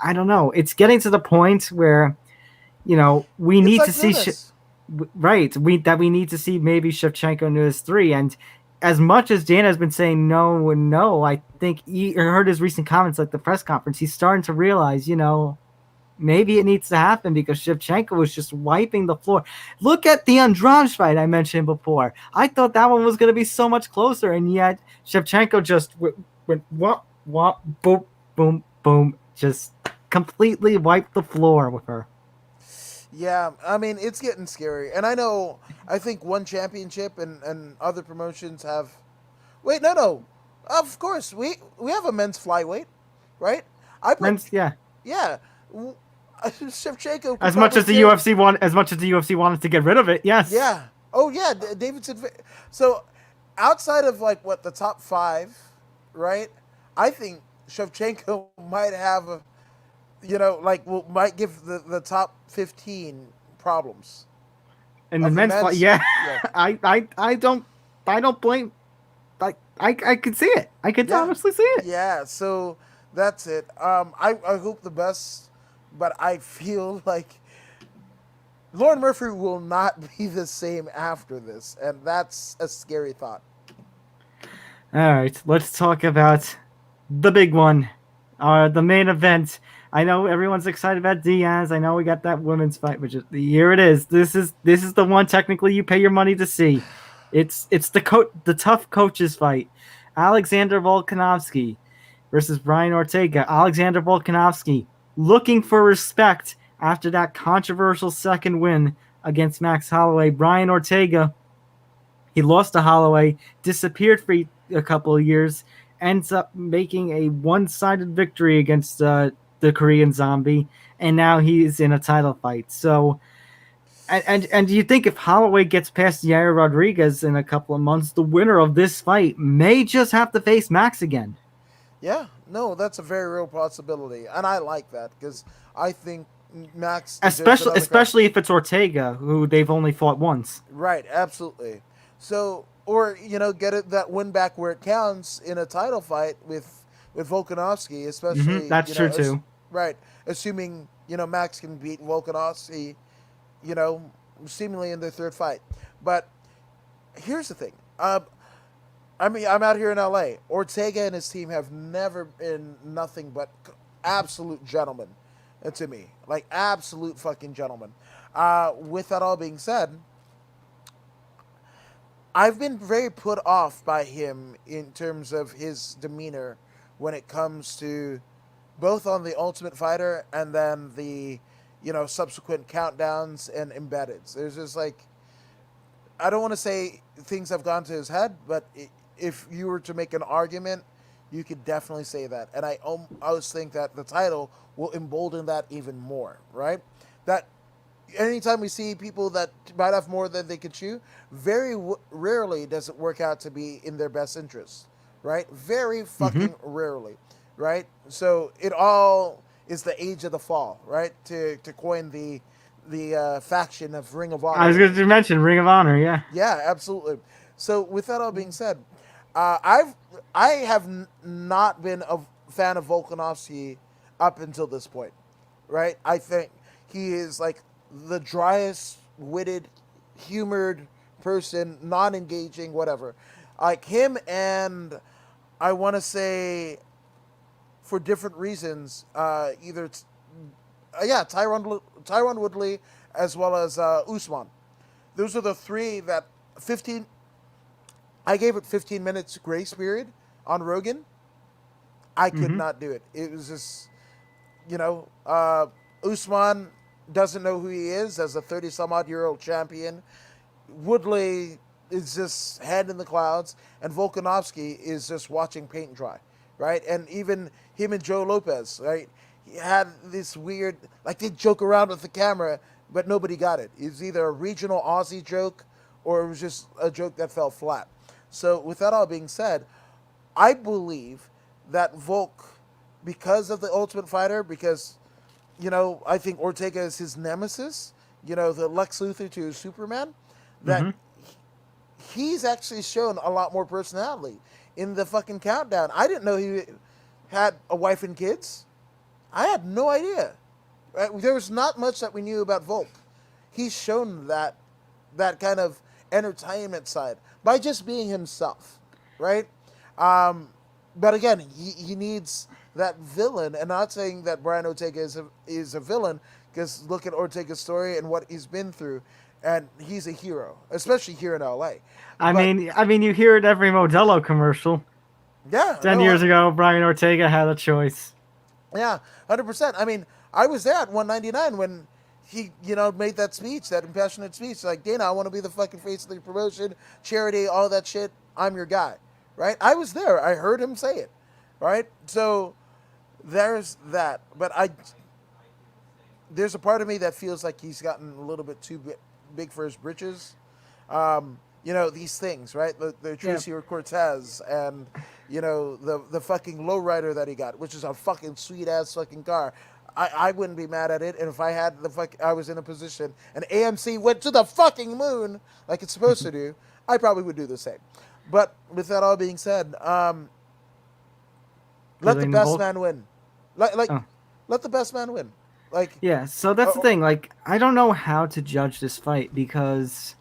I don't know, it's getting to the point where we It's need to like see Nunes. right we need to see maybe Shevchenko Nunes 3. And as much as Dana has been saying no and no, I think he heard his recent comments at the press conference. He's starting to realize, maybe it needs to happen because Shevchenko was just wiping the floor. Look at the Andrade fight I mentioned before. I thought that one was going to be so much closer, and yet Shevchenko just went whop, boom, boom, boom, just completely wiped the floor with her. Yeah, I mean it's getting scary, and I know. I think one championship and other promotions have. Wait, no, no. Of course, we have a men's flyweight, right? I put Yeah. yeah. Shevchenko could As much probably as the carry. UFC wanted to get rid of it, yes. Yeah. Oh yeah, Davidson. So outside of like what the top five, right? I think Shevchenko might have a, like might give the top 15 problems And the of the men's fight, men's. yeah, Yeah. I don't blame. I could see it. I could Yeah. honestly see it. Yeah. So that's it. I hope the best, but I feel like Lauren Murphy will not be the same after this, and that's a scary thought. All right, let's talk about the big one, the main event. I know everyone's excited about Diaz. I know we got that women's fight, which is here it is. This is the one technically you pay your money to see. It's the tough coaches fight. Alexander Volkanovski versus Brian Ortega. Alexander Volkanovski looking for respect after that controversial second win against Max Holloway. Brian Ortega, he lost to Holloway, disappeared for a couple of years, ends up making a one-sided victory against the Korean Zombie, and now he's in a title fight. So, and do you think if Holloway gets past Yair Rodriguez in a couple of months, the winner of this fight may just have to face Max again? Yeah, no, that's a very real possibility, and I like that because I think Max deserves another crack. Especially if it's Ortega, who they've only fought once. Right, absolutely. So, or get it that win back where it counts in a title fight with Volkanovski, especially That's true too. right, assuming Max can beat Volkanovski, you know, seemingly in their third fight. But here's the thing. I mean, I'm out here in LA. Ortega and his team have never been nothing but absolute gentlemen to me. Like, absolute fucking gentlemen. With that all being said, I've been very put off by him in terms of his demeanor when it comes to both on the Ultimate Fighter and then the, subsequent countdowns and embeddeds. There's just like, I don't want to say things have gone to his head, but if you were to make an argument, you could definitely say that. And I always think that the title will embolden that even more, right? That anytime we see people that bite off more than they can chew, very rarely does it work out to be in their best interest, right? Very fucking rarely, right? So it all is the age of the fall, right? To coin the faction of Ring of I was Honor. going to mention Ring of Honor, yeah. Yeah, absolutely. So with that all being said, I have not been a fan of Volkanovski up until this point, right? I think he is like the driest witted, humored person, non-engaging, whatever. Like him, and I want to say for different reasons, either yeah, Tyron Woodley as well as Usman. Those are the three that 15. I gave it 15 minutes grace period on Rogan. I could not do it. It was just, Usman doesn't know who he is as a 30 some odd year old champion. Woodley is just head in the clouds, and Volkanovski is just watching paint dry, right? And even him and Joe Lopez, right? He had this weird, like they joke around with the camera, but nobody got it. It was either a regional Aussie joke or it was just a joke that fell flat. So, with that all being said, I believe that Volk because of the Ultimate Fighter, because I think Ortega is his nemesis. The Lex Luthor to his Superman. That Mm-hmm. he's actually shown a lot more personality in the fucking countdown. I didn't know he had a wife and kids. I had no idea. Right? There was not much that we knew about Volk. He's shown that kind of entertainment side by just being himself, right? But again, he needs that villain, and not saying that Brian Ortega is a villain, because look at Ortega's story and what he's been through, and he's a hero, especially here in LA. But You hear it every Modelo commercial. yeah, 10 years ago, Brian Ortega had a choice. yeah, 100%. I was there at 199 when he, made that speech, that impassionate speech, like, Dana, I want to be the fucking face of the promotion, charity, all that shit. I'm your guy, right? I was there. I heard him say it, right? So there's that. But there's a part of me that feels like he's gotten a little bit too big for his britches. These things, right? The Tracy or Cortez, and the fucking lowrider that he got, which is a fucking sweet ass fucking car. I wouldn't be mad at it, and if I had I was in a position and AMC went to the fucking moon like it's supposed to do, I probably would do the same. But with that all being said, let the best man win. Let the best man win. Like, yeah, so that's the thing. Like, I don't know how to judge this fight because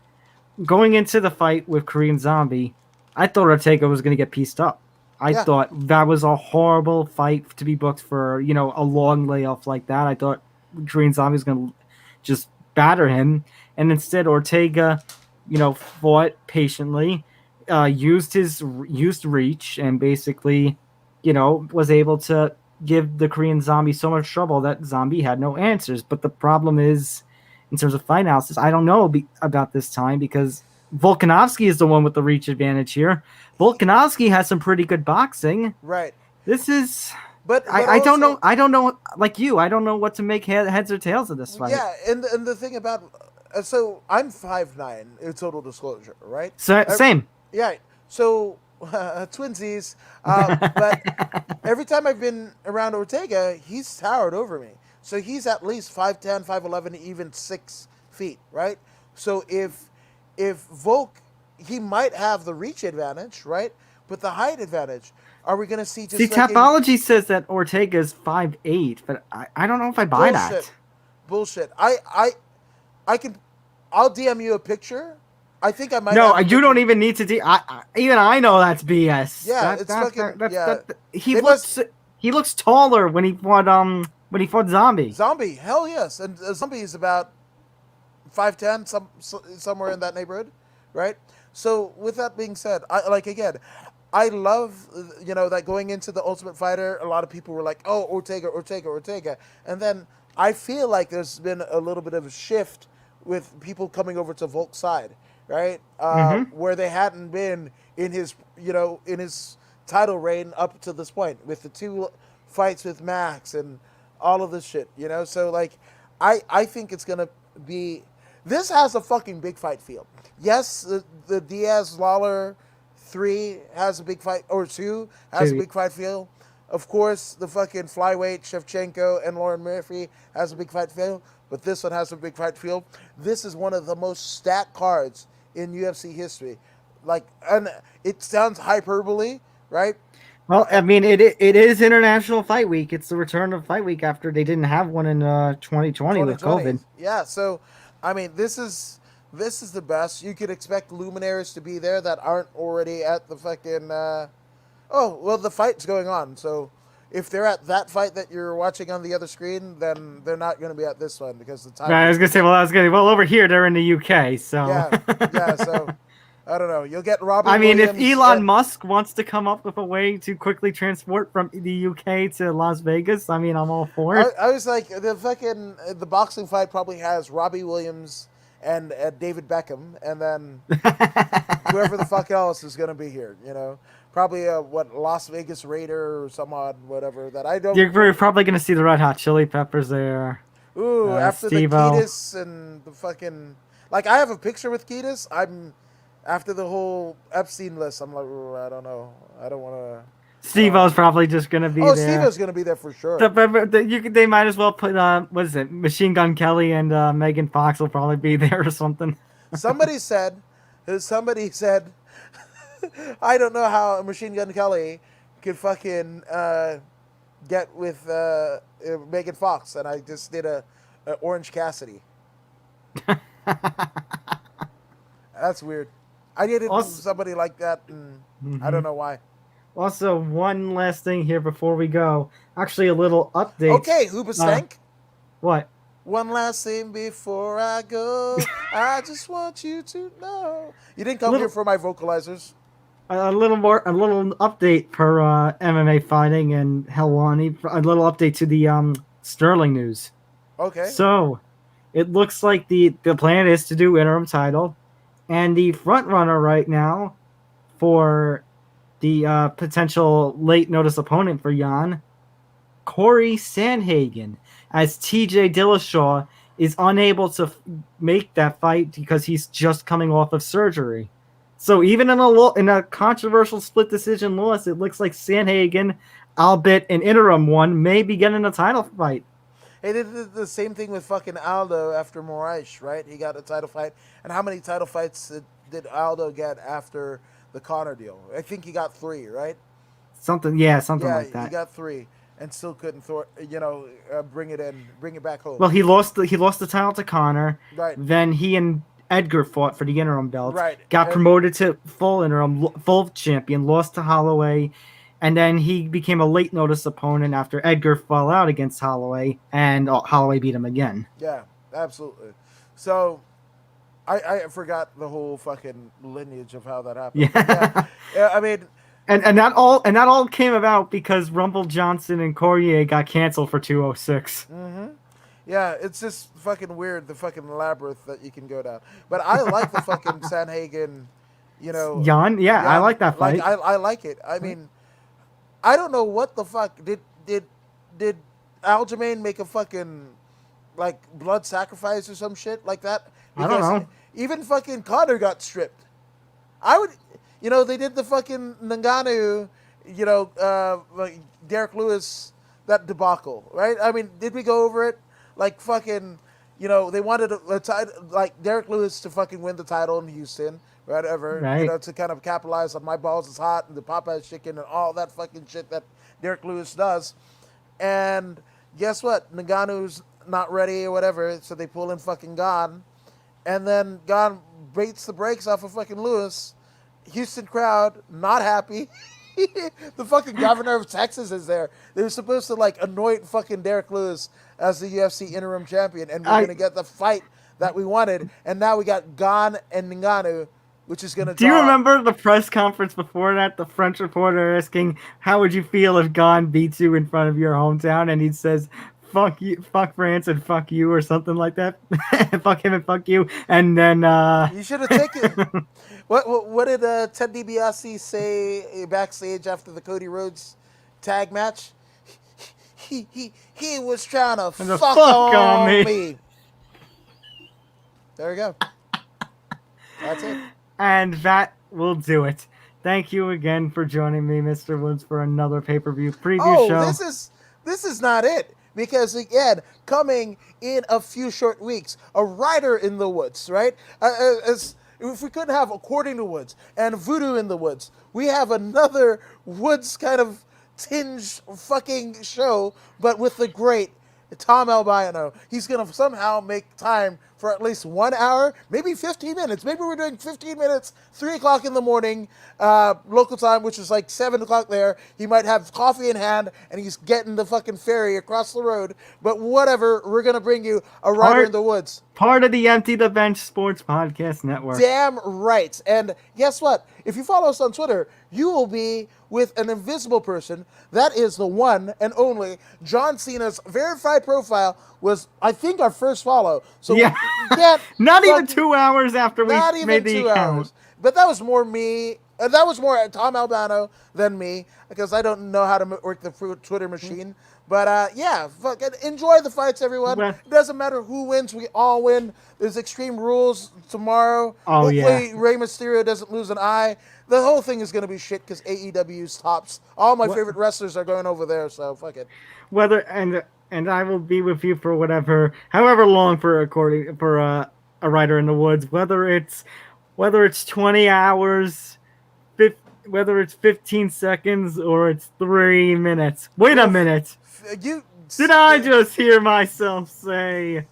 going into the fight with Korean Zombie, I thought Ortega was going to get pieced up. I thought that was a horrible fight to be booked for, a long layoff like that. I thought Korean Zombie was going to just batter him. And instead, Ortega, fought patiently, used reach, and basically, was able to give the Korean Zombie so much trouble that Zombie had no answers. But the problem is, in terms of fight analysis, I don't know about this time because Volkanovski is the one with the reach advantage here. Volkanovski has some pretty good boxing. right. This is, But I don't know. I don't know. Like you, I don't know what to make heads or tails of this fight. Yeah, and the thing about so I'm 5'9", in total disclosure, right? So same. Yeah. So twinsies. But every time I've been around Ortega, he's towered over me. So he's at least 5'10", 5'11", even 6 feet, right? So if Volk, he might have the reach advantage, right? But the height advantage, are we going to see just Tapology says that Ortega's 5'8", but I don't know if I buy that. Bullshit. I can, I'll DM you a picture. I think I might. No, you don't even need to. Even I know that's BS. Yeah, He looks taller when he fought Zombie. Zombie, hell yes, and Zombie is about 5'10", somewhere in that neighborhood, right? So with that being said, I love that going into the Ultimate Fighter, a lot of people were like, oh, Ortega, and then I feel like there's been a little bit of a shift with people coming over to Volk's side, right? Where they hadn't been in his title reign up to this point with the 2 fights with Max and all of this shit, So like, I think it's gonna be. This has a fucking big fight feel. Yes, the Diaz Lawler 3 has a big fight, or 2 has a big fight feel. Of course, the fucking flyweight Shevchenko and Lauren Murphy has a big fight feel, but this one has a big fight feel. This is one of the most stacked cards in UFC history. Like, and it sounds hyperbole, right? Well, I mean, it is International Fight Week. It's the return of Fight Week after they didn't have one in 2020 with COVID. Yeah, so I mean, this is the best. You could expect luminaries to be there that aren't already at the fucking. The fight's going on. So if they're at that fight that you're watching on the other screen, then they're not going to be at this one because the time. Right, I was gonna say, well, over here they're in the UK, so. Yeah. So I don't know. You'll get Robbie. I mean, Williams, if Elon Musk wants to come up with a way to quickly transport from the UK to Las Vegas, I mean, I'm all for it. I was like, the boxing fight probably has Robbie Williams and David Beckham, and then whoever the fuck else is going to be here, Probably Las Vegas Raider or some odd whatever that I don't. You're probably going to see the Red Hot Chili Peppers there. Ooh, after Steve-O. the Kiedis and the fucking. Like, I have a picture with Kiedis. After the whole Epstein list, I'm like, ooh, I don't know. I don't want to. Steve-O's probably just gonna be Oh, there. Steve-O's gonna be there for sure. They might as well put what is it? Machine Gun Kelly and Megan Fox will probably be there or something. Somebody said, somebody said, I don't know how Machine Gun Kelly could fucking get with Megan Fox, and I just did a Orange Cassidy. That's weird. I needed Also, somebody like that, and I don't know why. also, one last thing here before we go. Actually, a little update. Okay, Hooba Stank. What? One last thing before I go. I just want you to know. You didn't come here for my vocalizers. A little update per MMA fighting and Helwani. A little update to the Sterling news. Okay. So, it looks like the plan is to do interim title, and the front runner right now for the potential late notice opponent for Jan, Corey Sandhagen, as TJ Dillashaw is unable to make that fight because he's just coming off of surgery. So even in a controversial split decision loss, it looks like Sandhagen, albeit an interim one, may be getting a title fight. Hey, they did the same thing with fucking Aldo after Moraes, right? He got a title fight. And how many title fights did Aldo get after the Conor deal? I think he got 3, right? Something like that. Yeah, he got 3 and still couldn't bring it back home. Well, he lost the title to Conor. Right. Then he and Edgar fought for the interim belt. Right. Got promoted to full champion, lost to Holloway, and then he became a late notice opponent after Edgar fell out against Holloway, and Holloway beat him again. Yeah, absolutely. So I forgot the whole fucking lineage of how that happened. Yeah, I mean, and that all came about because Rumble Johnson and Cormier got canceled for 206. Mm-hmm. Yeah, it's just fucking weird, the fucking labyrinth that you can go down. But I like the fucking Sanhagen, Jan, yeah, I like that fight. I like it. I mean, I don't know what the fuck did Aljamain make a fucking like blood sacrifice or some shit like that? Because I don't know. Even fucking Conor got stripped. I would, they did the fucking Ngannou, like Derek Lewis, that debacle, right? I mean, did we go over it? Like fucking, they wanted like Derek Lewis to fucking win the title in Houston, whatever, right. To kind of capitalize on my balls is hot and the Popeye's chicken and all that fucking shit that Derek Lewis does. And guess what? Ngannou's not ready or whatever, so they pull in fucking Gane. And then Gane baits the brakes off of fucking Lewis. Houston crowd, not happy. The fucking governor of Texas is there. They were supposed to like anoint fucking Derek Lewis as the UFC interim champion, and we're gonna get the fight that we wanted. And now we got Gane and Ngannou, which is gonna. Do you remember the press conference before that? The French reporter asking, "How would you feel if Gane beats you in front of your hometown?" And he says, "Fuck you, fuck France, and fuck you," or something like that. Fuck him and fuck you. And then you should have taken. What did Ted DiBiase say backstage after the Cody Rhodes tag match? He was trying to fuck on me. There we go. That's it. And that will do it. Thank you again for joining me, Mr. Woods, for another pay-per-view preview show. This is not it. Because again, coming in a few short weeks, a Rider in the Woods, right? If we couldn't have According to Woods and Voodoo in the Woods, we have another Woods kind of tinge fucking show, but with the great Tom Albino. He's going to somehow make time for at least 1 hour, maybe 15 minutes. Maybe we're doing 15 minutes, 3 o'clock in the morning, local time, which is like 7 o'clock there. He might have coffee in hand, and he's getting the fucking ferry across the road. But whatever, we're going to bring you a Rider in the Woods. Part of the Empty the Bench Sports Podcast Network. Damn right. And guess what? If you follow us on Twitter, you will be with an invisible person. That is the one and only John Cena's verified profile was, I think, our first follow. So yeah. Not even 2 hours after we made the account. But that was more me. That was more Tom Albano than me, because I don't know how to work the Twitter machine. But yeah, fucking enjoy the fights, everyone. Well, It doesn't matter who wins, we all win. There's Extreme Rules tomorrow. oh yeah. Hopefully, Rey Mysterio doesn't lose an eye. The whole thing is going to be shit because AEW's tops. All my What, favorite wrestlers are going over there, so fuck it. whether and I will be with you for however long for a Rider in the Woods. Whether it's 20 hours, whether it's 15 seconds or it's 3 minutes. Wait a Oof. minute. You Did I just hear myself say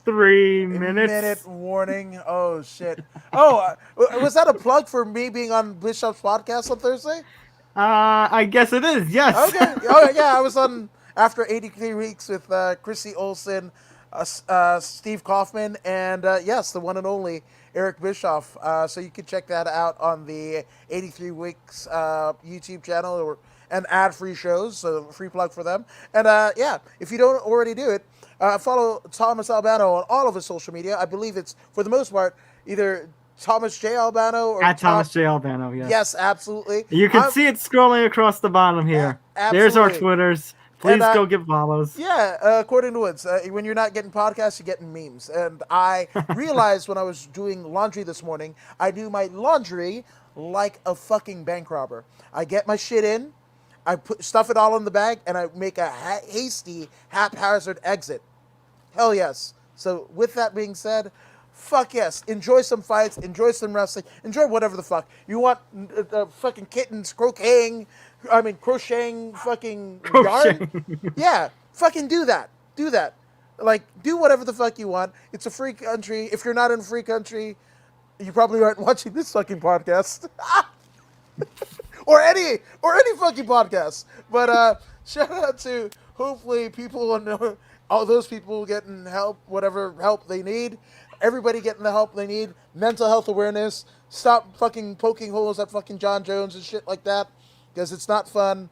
3 minutes? minute warning? Oh shit! Oh, was that a plug for me being on Bishop's podcast on Thursday? I guess it is. Yes. Okay. Oh yeah, I was on after 83 weeks with Chrissy Olsen, Steve Kaufman, and yes, the one and only Eric Bischoff. So you can check that out on the 83 weeks YouTube channel and ad-free shows. So free plug for them. And yeah, if you don't already do it, follow Thomas Albano on all of his social media. I believe it's for the most part either Thomas J Albano or At Thomas J. Albano, yes. Yes, absolutely. You can see it scrolling across the bottom here. There's our Absolutely. Twitters. Please And, go give follows. Yeah, according to Woods, when you're not getting podcasts, you're getting memes. And I realized when I was doing laundry this morning, I do my laundry like a fucking bank robber. I get my shit in, I stuff it all in the bag, and I make a hasty, haphazard exit. Hell yes. So with that being said, fuck yes. Enjoy some fights, enjoy some wrestling, enjoy whatever the fuck. You want fucking kittens crocheting fucking yarn? Yeah, fucking do that. Do that. Like, do whatever the fuck you want. It's a free country. If you're not in a free country, you probably aren't watching this fucking podcast. or any fucking podcast. But shout out to hopefully people and all those people getting help, whatever help they need. Everybody getting the help they need. Mental health awareness. Stop fucking poking holes at fucking John Jones and shit like that, because it's not fun.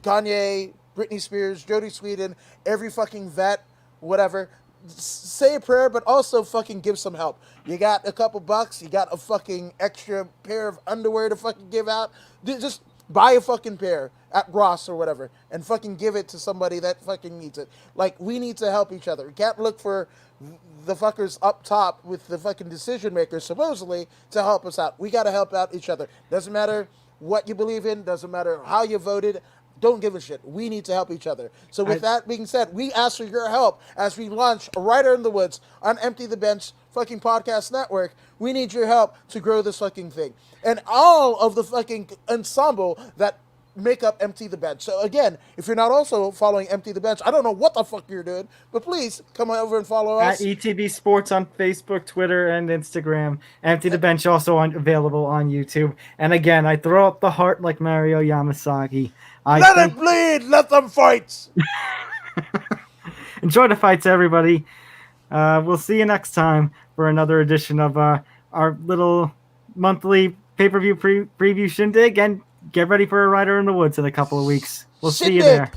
Kanye, Britney Spears, Jodie Sweetin, every fucking vet, whatever. Say a prayer, but also fucking give some help. You got a couple bucks, you got a fucking extra pair of underwear to fucking give out. Just buy a fucking pair at Ross or whatever and fucking give it to somebody that fucking needs it. Like, we need to help each other. We can't look for the fuckers up top with the fucking decision makers supposedly to help us out. We got to help out each other. Doesn't matter what you believe in, doesn't matter how you voted. Don't give a shit. We need to help each other. So with that being said, we ask for your help as we launch a Rider in the Woods on Empty the Bench fucking podcast network. We need your help to grow this fucking thing. And all of the fucking ensemble that make up Empty the Bench. So again, if you're not also following Empty the Bench, I don't know what the fuck you're doing, but please come over and follow us. At ETB Sports on Facebook, Twitter, and Instagram. Empty the Bench also available on YouTube. And again, I throw up the heart like Mario Yamasaki. Let it bleed! Let them fight! Enjoy the fights, everybody. We'll see you next time for another edition of our little monthly pay-per-view preview shindig. And get ready for a Rider in the Woods in a couple of weeks. We'll see you there.